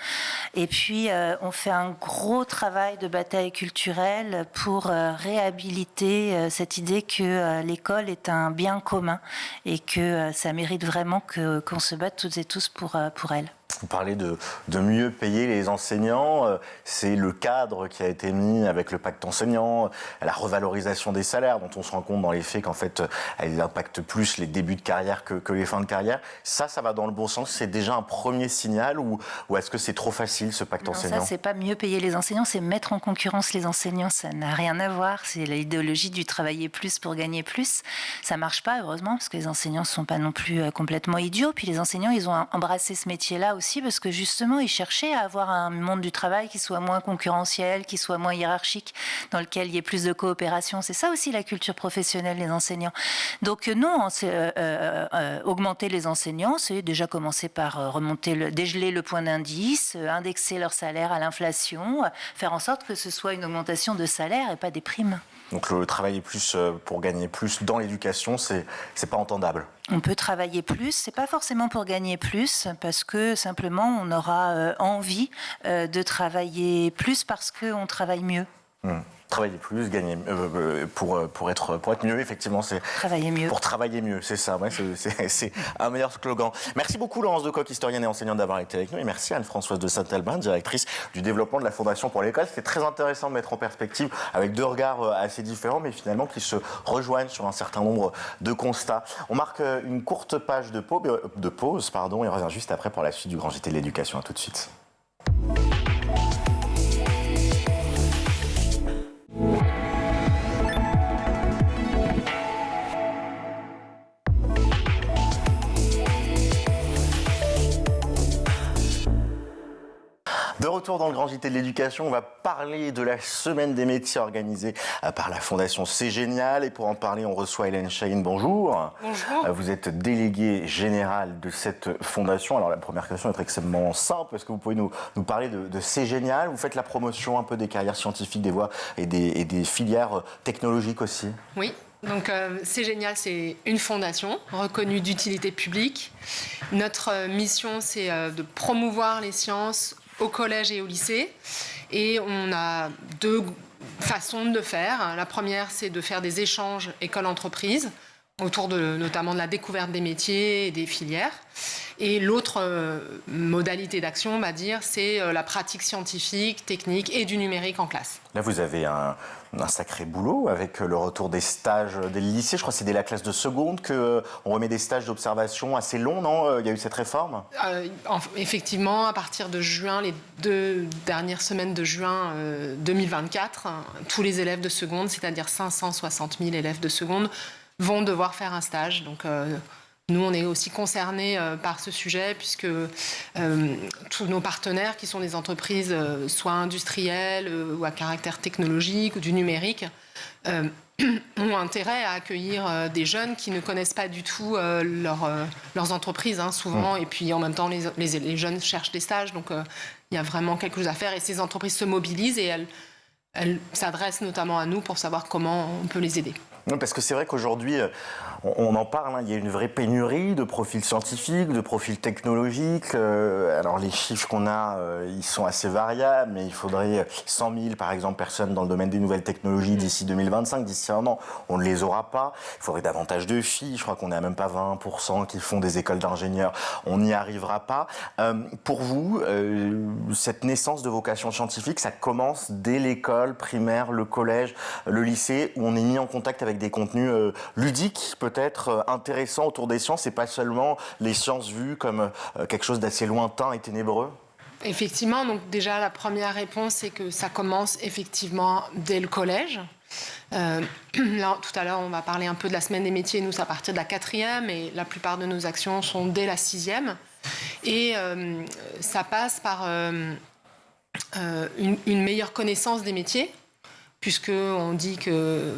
Et puis, on fait un gros travail de bataille culturelle pour réhabiliter cette idée que l'école est un bien commun et que ça mérite vraiment qu'on se batte toutes et tous pour elle. Vous parlez de mieux payer les enseignants. C'est le cadre qui a été mis avec le pacte enseignant, la revalorisation des salaires dont on se rend compte dans les faits qu'en fait, elle impacte plus les débuts de carrière que les fins de carrière. Ça va dans le bon sens. C'est déjà un premier signal ou est-ce que c'est trop facile ce pacte enseignant ? Ça, c'est pas mieux payer les enseignants, c'est mettre en concurrence les enseignants. Ça n'a rien à voir. C'est l'idéologie du travailler plus pour gagner plus. Ça marche pas, heureusement, parce que les enseignants sont pas non plus complètement idiots. Puis les enseignants, ils ont embrassé ce métier-là aussi parce que justement, ils cherchaient à avoir un monde du travail qui soit moins concurrentiel, qui soit moins hiérarchique, dans lequel il y ait plus de coopération. C'est ça aussi la culture professionnelle des enseignants. Donc non, augmenter les enseignants, c'est déjà commencer par dégeler le point d'indice, indexer leur salaire à l'inflation, faire en sorte que ce soit une augmentation de salaire et pas des primes. Donc le travailler plus pour gagner plus dans l'éducation, c'est pas entendable. On peut travailler plus, c'est pas forcément pour gagner plus, parce que simplement on aura envie de travailler plus parce qu'on travaille mieux. Travailler plus, gagner pour être mieux, effectivement, c'est travailler mieux. Pour travailler mieux, c'est ça. Ouais, c'est un meilleur slogan. Merci beaucoup Laurence Decoq, historienne et enseignante, d'avoir été avec nous, et merci Anne-Françoise de Saint-Albin, directrice du développement de la Fondation pour l'école. C'était très intéressant de mettre en perspective avec deux regards assez différents, mais finalement qui se rejoignent sur un certain nombre de constats. On marque une courte page de pause, et on revient juste après pour la suite du Grand JT de l'éducation. À tout de suite. De retour dans le Grand JT de l'éducation, on va parler de la semaine des métiers organisée par la Fondation C'est Génial. Et pour en parler, on reçoit Hélène Chahine. Bonjour. Bonjour. Vous êtes déléguée générale de cette fondation. Alors la première question est extrêmement simple. Est-ce que vous pouvez nous parler de C'est Génial ? Vous faites la promotion un peu des carrières scientifiques, des voies et des filières technologiques aussi ? Oui. Donc C'est Génial, c'est une fondation reconnue d'utilité publique. Notre mission, c'est de promouvoir les sciences au collège et au lycée. Et on a deux façons de le faire. La première, c'est de faire des échanges école-entreprise autour notamment de la découverte des métiers et des filières. Et l'autre modalité d'action, on va dire, c'est la pratique scientifique, technique et du numérique en classe. Là, vous avez un sacré boulot avec le retour des stages des lycées. Je crois que c'est dès la classe de seconde qu'on remet des stages d'observation assez longs, non ? Il y a eu cette réforme ? Effectivement, à partir de juin, les 2 dernières semaines de juin 2024, tous les élèves de seconde, c'est-à-dire 560 000 élèves de seconde, vont devoir faire un stage. Donc, nous, on est aussi concernés par ce sujet puisque tous nos partenaires, qui sont des entreprises soit industrielles ou à caractère technologique ou du numérique, ont intérêt à accueillir des jeunes qui ne connaissent pas du tout leurs entreprises, souvent. Et puis, en même temps, les jeunes cherchent des stages. Donc, il y a vraiment quelque chose à faire. Et ces entreprises se mobilisent et elles s'adressent notamment à nous pour savoir comment on peut les aider. Oui, parce que c'est vrai qu'aujourd'hui, on en parle, il y a une vraie pénurie de profils scientifiques, de profils technologiques. Alors les chiffres qu'on a, ils sont assez variables, mais il faudrait 100 000, par exemple, personnes dans le domaine des nouvelles technologies d'ici 2025, d'ici un an. On ne les aura pas. Il faudrait davantage de filles. Je crois qu'on n'est même pas 20% qui font des écoles d'ingénieurs. On n'y arrivera pas. Pour vous, cette naissance de vocation scientifique, ça commence dès l'école primaire, le collège, le lycée, où on est mis en contact avec des contenus ludiques, peut-être intéressants autour des sciences et pas seulement les sciences vues comme quelque chose d'assez lointain et ténébreux? Effectivement, donc déjà la première réponse, c'est que ça commence effectivement dès le collège. Là, tout à l'heure, on va parler un peu de la semaine des métiers. Nous, c'est à partir de la 4e et la plupart de nos actions sont dès la 6e. Et ça passe par une meilleure connaissance des métiers, puisqu'on dit que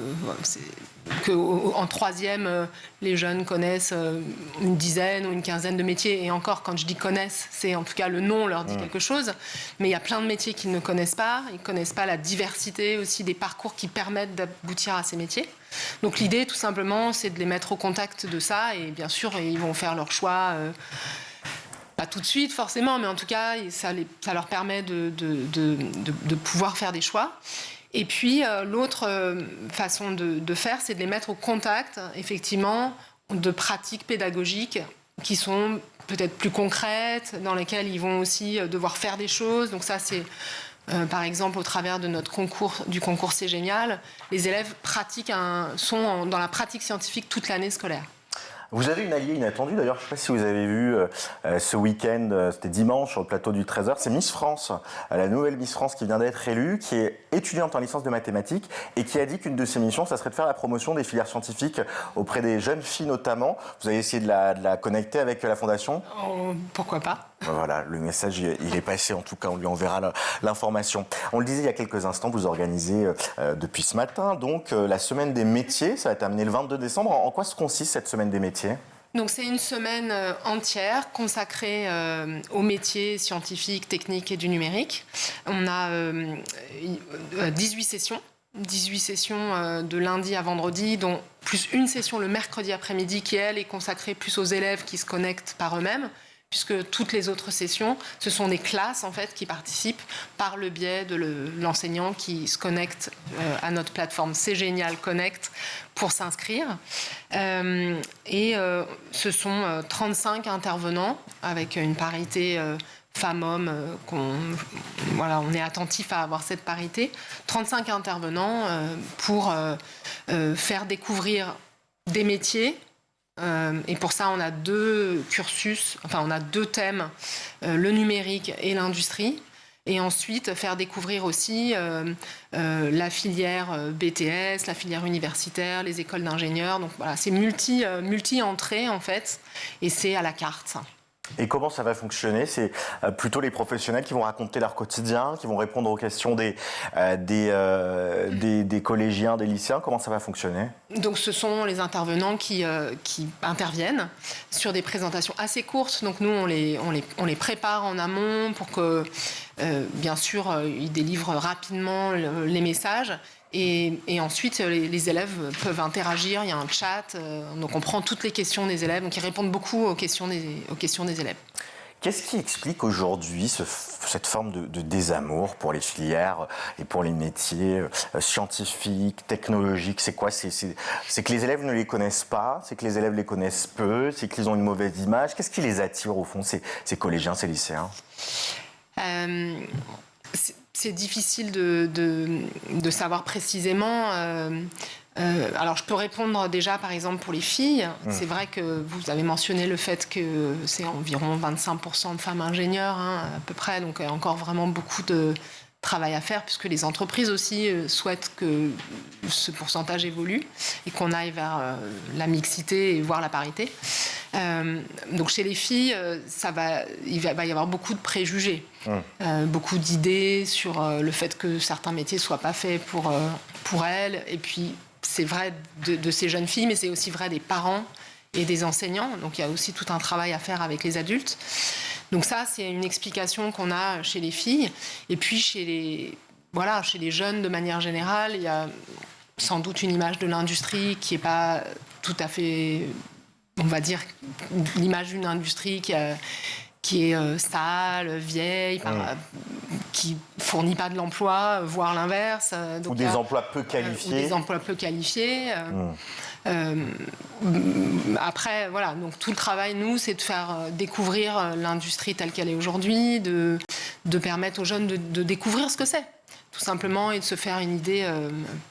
qu'en troisième, les jeunes connaissent une dizaine ou une quinzaine de métiers. Et encore, quand je dis connaissent, c'est en tout cas le nom leur dit quelque chose. Mais il y a plein de métiers qu'ils ne connaissent pas. Ils ne connaissent pas la diversité aussi des parcours qui permettent d'aboutir à ces métiers. Donc l'idée, tout simplement, c'est de les mettre au contact de ça. Et bien sûr, ils vont faire leur choix. Pas tout de suite forcément, mais en tout cas, ça leur permet de pouvoir faire des choix. Et puis, l'autre façon de faire, c'est de les mettre au contact, effectivement, de pratiques pédagogiques qui sont peut-être plus concrètes, dans lesquelles ils vont aussi devoir faire des choses. Donc ça, c'est, par exemple, au travers de notre concours C'est Génial, les élèves sont dans la pratique scientifique toute l'année scolaire. Vous avez une alliée inattendue, d'ailleurs, je ne sais pas si vous avez vu ce week-end, c'était dimanche, sur le plateau du 13h, c'est Miss France, la nouvelle Miss France qui vient d'être élue, qui est étudiante en licence de mathématiques et qui a dit qu'une de ses missions, ça serait de faire la promotion des filières scientifiques auprès des jeunes filles notamment. Vous avez essayé de la connecter avec la Fondation ? Pourquoi pas ? Voilà, le message, il est passé, en tout cas, on lui enverra l'information. On le disait il y a quelques instants, vous organisez depuis ce matin, donc la semaine des métiers, ça va terminer le 22 décembre. En quoi se consiste cette semaine des métiers ? Donc c'est une semaine entière consacrée aux métiers scientifiques, techniques et du numérique. On a 18 sessions. 18 sessions de lundi à vendredi, dont plus une session le mercredi après-midi qui, elle, est consacrée plus aux élèves qui se connectent par eux-mêmes, puisque toutes les autres sessions, ce sont des classes en fait qui participent par le biais de l'enseignant qui se connecte à notre plateforme C'est Génial Connect pour s'inscrire. Ce sont 35 intervenants avec une parité femmes-hommes, on est attentif à avoir cette parité. 35 intervenants pour faire découvrir des métiers. Et pour ça, on a deux cursus, on a deux thèmes, le numérique et l'industrie. Et ensuite, faire découvrir aussi la filière BTS, la filière universitaire, les écoles d'ingénieurs. Donc voilà, c'est multi-entrées en fait, et c'est à la carte. Et comment ça va fonctionner ? C'est plutôt les professionnels qui vont raconter leur quotidien, qui vont répondre aux questions des collégiens, des lycéens. Comment ça va fonctionner ? Donc ce sont les intervenants qui interviennent sur des présentations assez courtes. Donc nous, on les prépare en amont pour que, bien sûr, ils délivrent rapidement les messages. Et ensuite, les élèves peuvent interagir, il y a un chat, donc on prend toutes les questions des élèves, donc ils répondent beaucoup aux questions des élèves. Qu'est-ce qui explique aujourd'hui cette forme de désamour pour les filières et pour les métiers scientifiques, technologiques ? C'est quoi ? C'est que les élèves ne les connaissent pas, c'est que les élèves les connaissent peu, c'est qu'ils ont une mauvaise image. Qu'est-ce qui les attire au fond, ces collégiens, ces lycéens ? C'est difficile de savoir précisément. Alors, je peux répondre déjà, par exemple, pour les filles. C'est vrai que vous avez mentionné le fait que c'est environ 25% de femmes ingénieurs, à peu près. Donc, il y a encore vraiment beaucoup de travail à faire, puisque les entreprises aussi souhaitent que ce pourcentage évolue et qu'on aille vers la mixité et voire la parité. Donc chez les filles, il va y avoir beaucoup de préjugés, beaucoup d'idées sur le fait que certains métiers ne soient pas faits pour elles. Et puis c'est vrai de ces jeunes filles, mais c'est aussi vrai des parents et des enseignants. Donc il y a aussi tout un travail à faire avec les adultes. Donc ça, c'est une explication qu'on a chez les filles. Et puis chez les jeunes, de manière générale, il y a sans doute une image de l'industrie qui n'est pas tout à fait, on va dire, l'image d'une industrie qui est sale, vieille, qui fournit pas de l'emploi, voire l'inverse. Ou des emplois peu qualifiés. Ou des emplois peu qualifiés. Après, voilà, donc tout le travail, nous, c'est de faire découvrir l'industrie telle qu'elle est aujourd'hui, de permettre aux jeunes de découvrir ce que c'est, tout simplement, et de se faire une idée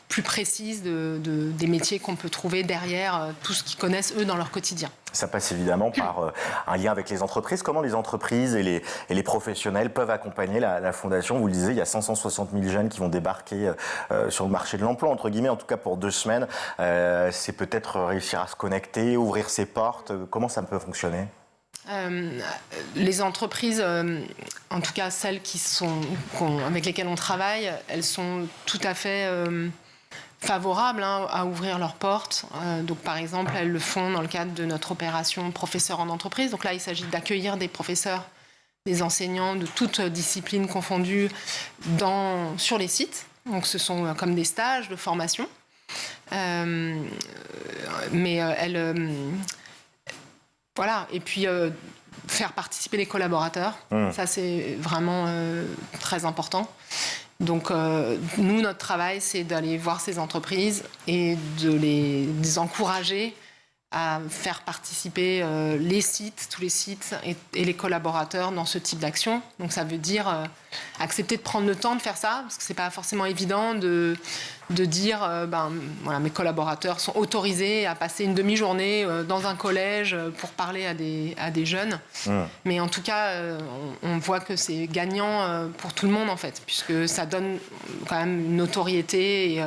plus précise des métiers qu'on peut trouver derrière tout ce qu'ils connaissent, eux, dans leur quotidien. Ça passe évidemment par un lien avec les entreprises. Comment les entreprises et les professionnels peuvent accompagner la Fondation ? Vous le disiez, il y a 560 000 jeunes qui vont débarquer sur le marché de l'emploi, entre guillemets, en tout cas pour 2 semaines. C'est peut-être réussir à se connecter, ouvrir ses portes. Comment ça peut fonctionner ? Les entreprises, en tout cas celles avec lesquelles on travaille, elles sont tout à fait favorables à ouvrir leurs portes. Donc, par exemple, elles le font dans le cadre de notre opération Professeurs en entreprise. Donc là, il s'agit d'accueillir des professeurs, des enseignants de toutes disciplines confondues sur les sites. Donc, ce sont comme des stages de formation. Voilà. Et puis, faire participer les collaborateurs. Ça, c'est vraiment très important. Donc, nous, notre travail, c'est d'aller voir ces entreprises et de les encourager à faire participer tous les sites et les collaborateurs dans ce type d'action. Donc, ça veut dire accepter de prendre le temps de faire ça, parce que c'est pas forcément évident de dire voilà, mes collaborateurs sont autorisés à passer une demi-journée dans un collège pour parler à des jeunes. Mais en tout cas, on voit que c'est gagnant pour tout le monde, en fait, puisque ça donne quand même une notoriété et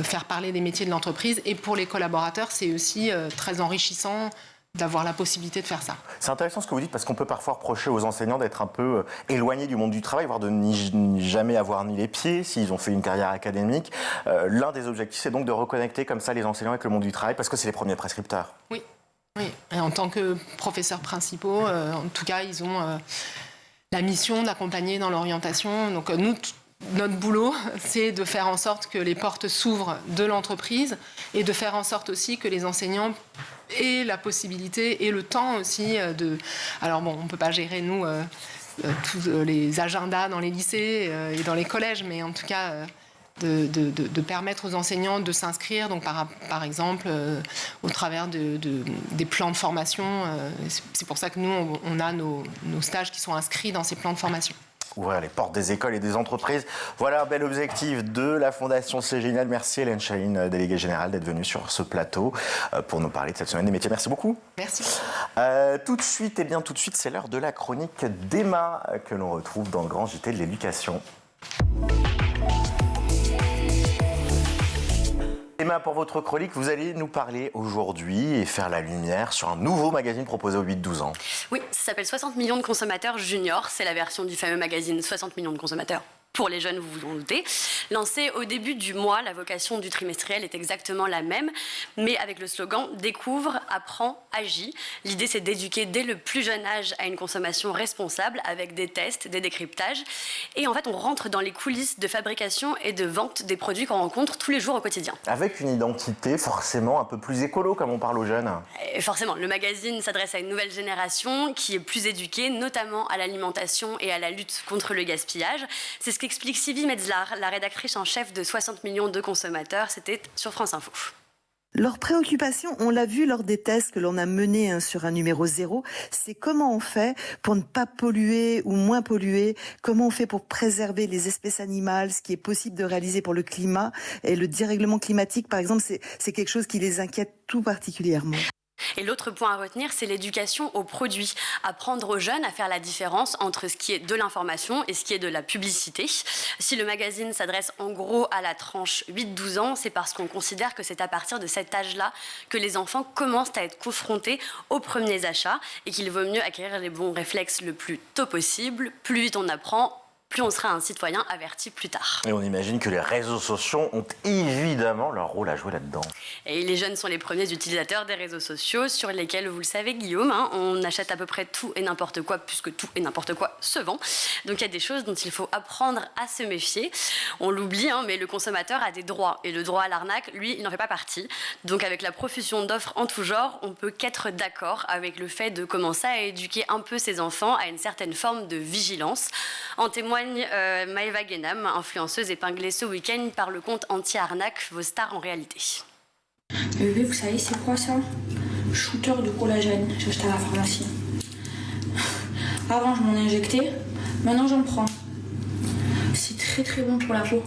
faire parler des métiers de l'entreprise. Et pour les collaborateurs, c'est aussi très enrichissant d'avoir la possibilité de faire ça. C'est intéressant ce que vous dites, parce qu'on peut parfois reprocher aux enseignants d'être un peu éloignés du monde du travail, voire de jamais avoir mis les pieds s'ils ont fait une carrière académique. L'un des objectifs, c'est donc de reconnecter comme ça les enseignants avec le monde du travail, parce que c'est les premiers prescripteurs. Oui. Et en tant que professeurs principaux, en tout cas, ils ont la mission d'accompagner dans l'orientation. Donc nous, notre boulot, c'est de faire en sorte que les portes s'ouvrent de l'entreprise et de faire en sorte aussi que les enseignants aient la possibilité et le temps aussi de... Alors bon, on ne peut pas gérer, nous, tous les agendas dans les lycées et dans les collèges, mais en tout cas... De permettre aux enseignants de s'inscrire, donc par exemple au travers des plans de formation. C'est pour ça que nous, on a nos stages qui sont inscrits dans ces plans de formation. Ouvrir les portes des écoles et des entreprises. Voilà un bel objectif de la Fondation C'est Génial. Merci Hélène Chahine, déléguée générale, d'être venue sur ce plateau pour nous parler de cette semaine des métiers. Merci beaucoup. Merci. Tout de suite, c'est l'heure de la chronique d'Emma que l'on retrouve dans le grand JT de l'éducation. Emma, pour votre chronique, vous allez nous parler aujourd'hui et faire la lumière sur un nouveau magazine proposé aux 8-12 ans. Oui, ça s'appelle 60 millions de consommateurs juniors. C'est la version du fameux magazine 60 millions de consommateurs. Pour les jeunes, vous vous en doutez. Lancé au début du mois, la vocation du trimestriel est exactement la même, mais avec le slogan « Découvre, apprends, agis ». L'idée, c'est d'éduquer dès le plus jeune âge à une consommation responsable avec des tests, des décryptages. Et en fait, on rentre dans les coulisses de fabrication et de vente des produits qu'on rencontre tous les jours au quotidien. Avec une identité forcément un peu plus écolo, comme on parle aux jeunes. Et forcément, le magazine s'adresse à une nouvelle génération qui est plus éduquée, notamment à l'alimentation et à la lutte contre le gaspillage. C'est ce qu'explique Sylvie Metzlar, la rédactrice en chef de 60 millions de consommateurs. C'était sur France Info. Leur préoccupation, on l'a vu lors des tests que l'on a menés sur un numéro 0, c'est comment on fait pour ne pas polluer ou moins polluer, comment on fait pour préserver les espèces animales, ce qui est possible de réaliser pour le climat. Et le dérèglement climatique, par exemple, c'est quelque chose qui les inquiète tout particulièrement. Et l'autre point à retenir, c'est l'éducation aux produits. Apprendre aux jeunes à faire la différence entre ce qui est de l'information et ce qui est de la publicité. Si le magazine s'adresse en gros à la tranche 8-12 ans, c'est parce qu'on considère que c'est à partir de cet âge-là que les enfants commencent à être confrontés aux premiers achats et qu'il vaut mieux acquérir les bons réflexes le plus tôt possible. Plus vite on apprend, plus on sera un citoyen averti plus tard. Et on imagine que les réseaux sociaux ont évidemment leur rôle à jouer là-dedans. Et les jeunes sont les premiers utilisateurs des réseaux sociaux sur lesquels, vous le savez Guillaume, on achète à peu près tout et n'importe quoi, puisque tout et n'importe quoi se vend. Donc il y a des choses dont il faut apprendre à se méfier. On l'oublie, mais le consommateur a des droits. Et le droit à l'arnaque, lui, il n'en fait pas partie. Donc avec la profusion d'offres en tout genre, on peut qu'être d'accord avec le fait de commencer à éduquer un peu ses enfants à une certaine forme de vigilance. En témoigne Maëva Guénam, influenceuse épinglée ce week-end par le compte anti-arnaque Vos stars en réalité. Bébé, vous savez c'est quoi ça? Shooter de collagène, j'ai acheté à la pharmacie. Avant je m'en injectais, maintenant j'en prends. C'est très très bon pour la peau.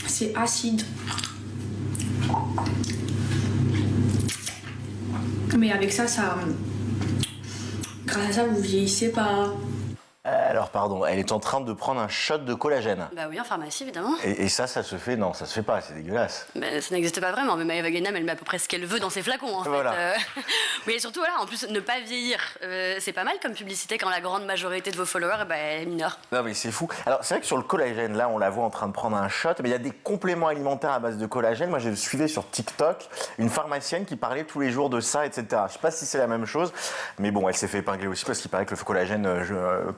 C'est acide. Mais avec ça, grâce à ça, vous vieillissez pas. Alors, pardon, elle est en train de prendre un shot de collagène. Bah oui, en pharmacie, évidemment. Et ça se fait? Non, ça se fait pas, c'est dégueulasse. Mais ça n'existe pas vraiment, mais Maëva Guénam, elle met à peu près ce qu'elle veut dans ses flacons, en fait. Oui, et surtout, voilà, en plus, ne pas vieillir, c'est pas mal comme publicité quand la grande majorité de vos followers est mineure. Non, mais c'est fou. Alors, c'est vrai que sur le collagène, là, on la voit en train de prendre un shot, mais il y a des compléments alimentaires à base de collagène. Moi, je suivais sur TikTok une pharmacienne qui parlait tous les jours de ça, etc. Je sais pas si c'est la même chose, mais bon, elle s'est fait épingler aussi parce qu'il paraît que le collagène,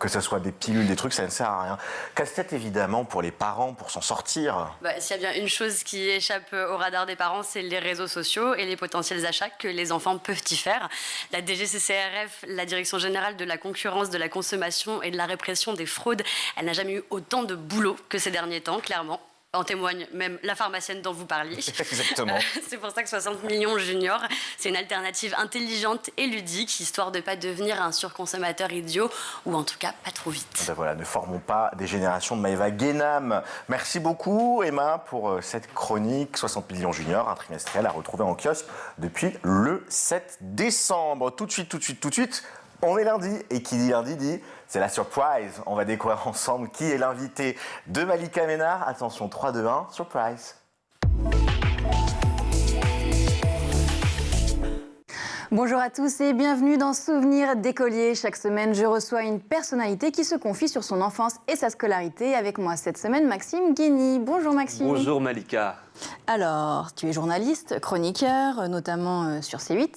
que ce soit des pilules, des trucs, ça ne sert à rien. Casse-tête, évidemment, pour les parents, pour s'en sortir. S'il y a bien une chose qui échappe au radar des parents, c'est les réseaux sociaux et les potentiels achats que les enfants peuvent y faire. La DGCCRF, la Direction générale de la concurrence, de la consommation et de la répression des fraudes, elle n'a jamais eu autant de boulot que ces derniers temps, clairement. En témoigne même la pharmacienne dont vous parliez. Exactement. C'est pour ça que 60 millions juniors, c'est une alternative intelligente et ludique, histoire de ne pas devenir un surconsommateur idiot, ou en tout cas pas trop vite. Ben voilà, ne formons pas des générations de Maëva Guénam. Merci beaucoup Emma pour cette chronique 60 millions juniors, un trimestriel à retrouver en kiosque depuis le 7 décembre. Tout de suite, on est lundi, et qui dit lundi dit... c'est la surprise. On va découvrir ensemble qui est l'invité de Malika Ménard. Attention, 3, 2, 1, surprise. Bonjour à tous et bienvenue dans Souvenirs d'écolier. Chaque semaine, je reçois une personnalité qui se confie sur son enfance et sa scolarité. Avec moi cette semaine, Maxime Guény. Bonjour Maxime. Bonjour Malika. Alors, tu es journaliste, chroniqueur, notamment sur C8.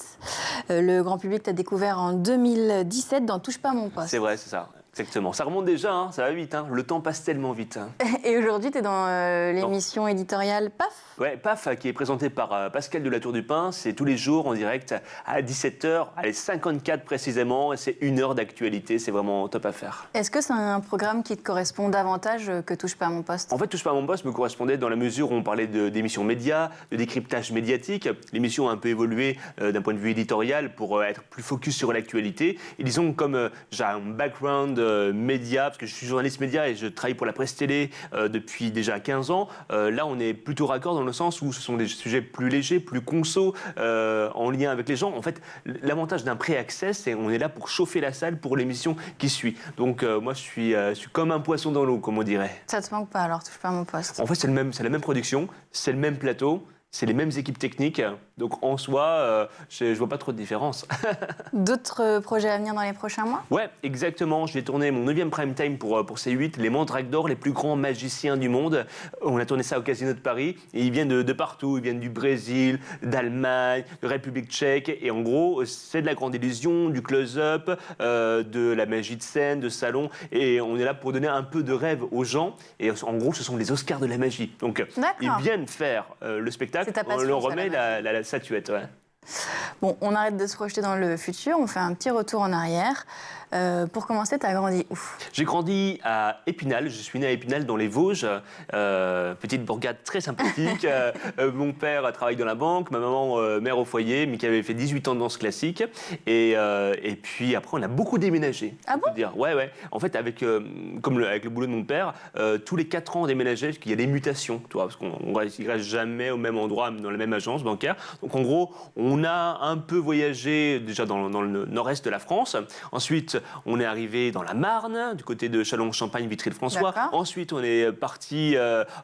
Le grand public t'a découvert en 2017 dans Touche pas à mon poste. C'est vrai, c'est ça. Exactement. Ça remonte déjà, hein, ça va vite. Hein. Le temps passe tellement vite. Hein. Et aujourd'hui, tu es dans l'émission éditoriale PAF. Ouais, PAF, qui est présentée par Pascal de la Tour du Pin. C'est tous les jours en direct à 17h, allez, 54 précisément. C'est 1 heure d'actualité. C'est vraiment top à faire. Est-ce que c'est un programme qui te correspond davantage que Touche pas à mon poste? En fait, Touche pas à mon poste me correspondait dans la mesure où on parlait d'émissions médias, de décryptage médiatique. L'émission a un peu évolué d'un point de vue éditorial pour être plus focus sur l'actualité. Et disons, comme j'ai un background média, parce que je suis journaliste média et je travaille pour la presse télé depuis déjà 15 ans, là on est plutôt raccord dans le sens où ce sont des sujets plus légers, plus conso, en lien avec les gens. En fait, l'avantage d'un pré-access, c'est qu'on est là pour chauffer la salle pour l'émission qui suit. Donc moi je suis comme un poisson dans l'eau, comme on dirait. Ça te manque pas alors, Touche pas à mon poste? En fait, c'est la même production, c'est le même plateau, c'est les mêmes équipes techniques, donc en soi, je vois pas trop de différence. D'autres projets à venir dans les prochains mois? Ouais, exactement. Je vais tourner mon 9e prime time pour C8, les Mandrakes d'Or, les plus grands magiciens du monde. On a tourné ça au Casino de Paris, et ils viennent de partout. Ils viennent du Brésil, d'Allemagne, de République tchèque, et en gros, c'est de la grande illusion, du close-up, de la magie de scène, de salon, et on est là pour donner un peu de rêve aux gens, et en gros, ce sont les Oscars de la magie. Donc, ils viennent faire le spectacle. On leur remet la statuette. Ouais. Bon, on arrête de se projeter dans le futur, on fait un petit retour en arrière. Pour commencer, tu as grandi où? J'ai grandi à Épinal, je suis né à Épinal dans les Vosges, petite bourgade très sympathique. Mon père travaille dans la banque, ma maman mère au foyer, mais qui avait fait 18 ans de danse classique. Et puis après, on a beaucoup déménagé. Ah bon? Dire. Ouais. En fait, avec le boulot de mon père, tous les 4 ans on déménageait, parce qu'il y a des mutations, tu vois, parce qu'on ne reste jamais au même endroit, dans la même agence bancaire. Donc en gros, on a un peu voyagé déjà dans le nord-est de la France. Ensuite, on est arrivé dans la Marne, du côté de Châlons-Champagne, Vitry-le-François. Ensuite, on est parti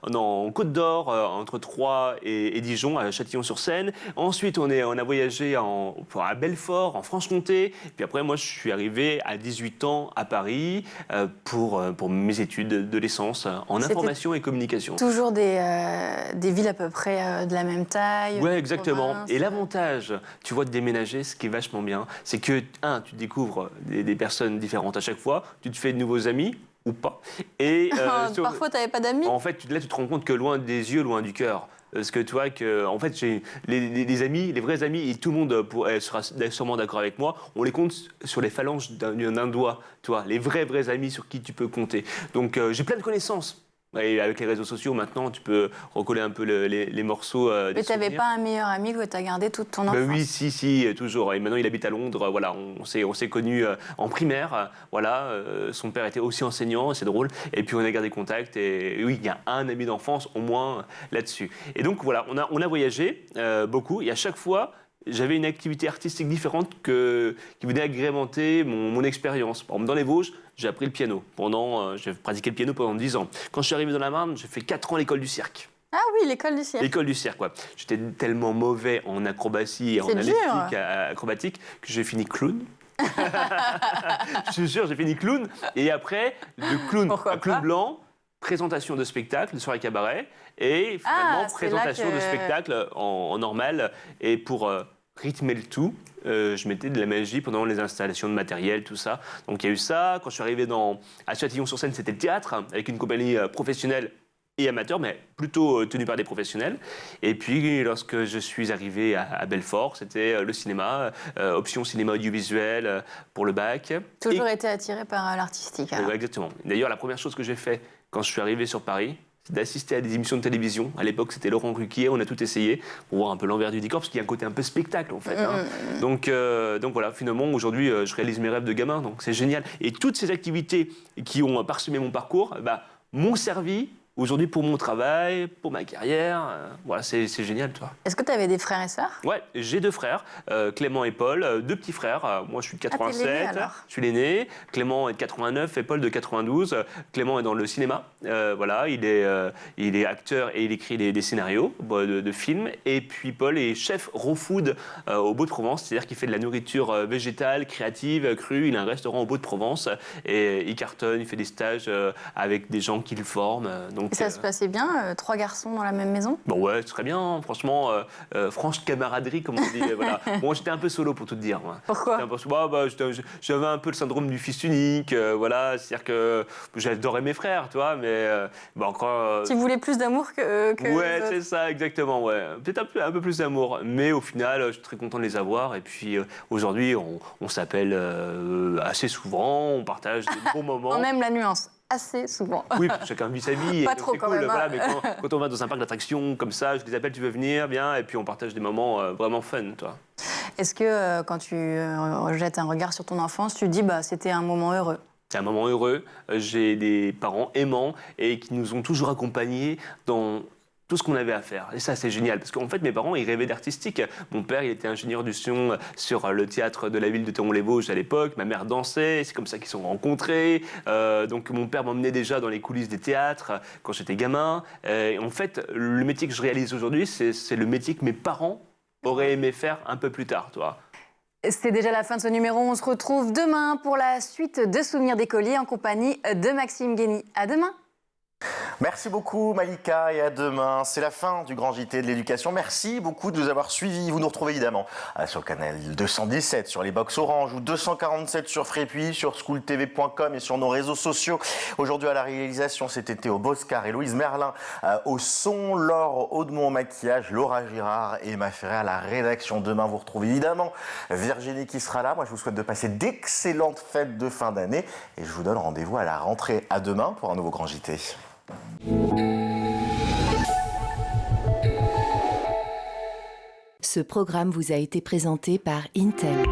en Côte d'Or, entre Troyes et Dijon, à Châtillon-sur-Seine. Ensuite, on a voyagé à Belfort, en Franche-Comté. Puis après, moi, je suis arrivé à 18 ans à Paris pour mes études de licence en information et communication. Toujours des villes à peu près de la même taille? Ouais, exactement. Et l'avantage, tu vois, de déménager, ce qui est vachement bien, c'est que, tu découvres des personnes différentes à chaque fois, tu te fais de nouveaux amis, ou pas. Et, parfois, tu n'avais pas d'amis? En fait, là, tu te rends compte que loin des yeux, loin du cœur. Parce que tu vois en fait, j'ai les amis, les vrais amis, et tout le monde sera sûrement d'accord avec moi, on les compte sur les phalanges d'un doigt, tu vois, les vrais amis sur qui tu peux compter. Donc, j'ai plein de connaissances. Et avec les réseaux sociaux, maintenant, tu peux recoller un peu les morceaux. Mais tu n'avais pas un meilleur ami que tu as gardé toute ton enfance? Oui, si, toujours. Et maintenant, il habite à Londres. Voilà, on s'est connus en primaire. Voilà, son père était aussi enseignant, c'est drôle. Et puis, on a gardé contact. Et oui, il y a un ami d'enfance, au moins, là-dessus. Et donc, voilà, on a voyagé beaucoup. Et à chaque fois, j'avais une activité artistique différente qui venait agrémenter mon expérience. Par exemple, dans les Vosges, j'ai appris le piano. J'ai pratiqué le piano pendant 10 ans. Quand je suis arrivé dans la Marne, j'ai fait 4 ans à l'école du cirque. Ah oui, l'école du cirque. L'école du cirque, ouais. J'étais tellement mauvais en acrobatie et en analytique acrobatique que j'ai fini clown. Je suis sûr, j'ai fini clown. Et après, de clown à clown blanc, présentation de spectacle, de soirée cabaret, et finalement présentation de spectacle en normal. Et pour rythmer le tout, je mettais de la magie pendant les installations de matériel, tout ça. Donc il y a eu ça. Quand je suis arrivé à Châtillon-sur-Seine, c'était le théâtre, avec une compagnie professionnelle et amateur, mais plutôt tenu par des professionnels. Et puis, lorsque je suis arrivé à Belfort, c'était le cinéma, option cinéma audiovisuel pour le bac. Toujours été attiré par l'artistique. Exactement. D'ailleurs, la première chose que j'ai fait quand je suis arrivé sur Paris, c'est d'assister à des émissions de télévision. À l'époque, c'était Laurent Ruquier, on a tout essayé pour voir un peu l'envers du décor, parce qu'il y a un côté un peu spectacle, en fait. Donc voilà, finalement, aujourd'hui, je réalise mes rêves de gamin, donc c'est génial. Et toutes ces activités qui ont parsemé mon parcours m'ont servi aujourd'hui pour mon travail, pour ma carrière. Voilà, c'est génial, toi. Est-ce que tu avais des frères et sœurs? Ouais, j'ai 2 frères, Clément et Paul, 2 petits frères. Moi, je suis de 87, je suis l'aîné. Clément est de 89 et Paul de 92. Clément est dans le cinéma. Voilà, il est acteur et il écrit des scénarios de films. Et puis Paul est chef raw food au Beau-de-Provence, c'est-à-dire qu'il fait de la nourriture végétale, créative, crue. Il a un restaurant au Beau-de-Provence et il cartonne, il fait des stages avec des gens qui le forment. Et ça se passait bien, 3 garçons dans la même maison? Bon ouais, très bien, franchement, franche camaraderie, comme on dit. Voilà. Bon, j'étais un peu solo pour tout te dire. Moi. Pourquoi? J'avais un peu le syndrome du fils unique, voilà, c'est-à-dire que j'adorais mes frères, tu vois, mais encore... Tu voulais plus d'amour que ouais, c'est ça, exactement, ouais. Peut-être un peu plus d'amour, mais au final, je suis très content de les avoir, et puis aujourd'hui, on s'appelle assez souvent, on partage des bons moments. On aime la nuance. Assez souvent. Oui, chacun vit sa vie. Pas trop quand même. Voilà, mais quand on va dans un parc d'attractions comme ça, je les appelle, tu veux venir, bien, et puis on partage des moments vraiment fun, toi. Est-ce que quand tu jettes un regard sur ton enfance, tu dis c'était un moment heureux? C'est un moment heureux. J'ai des parents aimants et qui nous ont toujours accompagnés dans tout ce qu'on avait à faire. Et ça, c'est génial. Parce qu'en fait, mes parents, ils rêvaient d'artistique. Mon père, il était ingénieur du son sur le théâtre de la ville de Théron-les-Vosges à l'époque. Ma mère dansait. C'est comme ça qu'ils se sont rencontrés. Donc, mon père m'emmenait déjà dans les coulisses des théâtres quand j'étais gamin. Et en fait, le métier que je réalise aujourd'hui, c'est le métier que mes parents auraient aimé faire un peu plus tard, toi. C'est déjà la fin de ce numéro. On se retrouve demain pour la suite de Souvenirs d'écoliers en compagnie de Maxime Guény. À demain. Merci beaucoup Malika et à demain. C'est la fin du Grand JT de l'éducation. Merci beaucoup de nous avoir suivis. Vous nous retrouvez évidemment sur le canal 217, sur les box Orange ou 247 sur Frépuis, sur schooltv.com et sur nos réseaux sociaux. Aujourd'hui à la réalisation, c'était Théo Boscar et Louise Merlin. Au son, Laure Audemont au maquillage, Laura Girard et Emma Ferré à la rédaction. Demain, vous retrouvez évidemment Virginie qui sera là. Moi, je vous souhaite de passer d'excellentes fêtes de fin d'année et je vous donne rendez-vous à la rentrée. À demain pour un nouveau Grand JT. Ce programme vous a été présenté par Intel.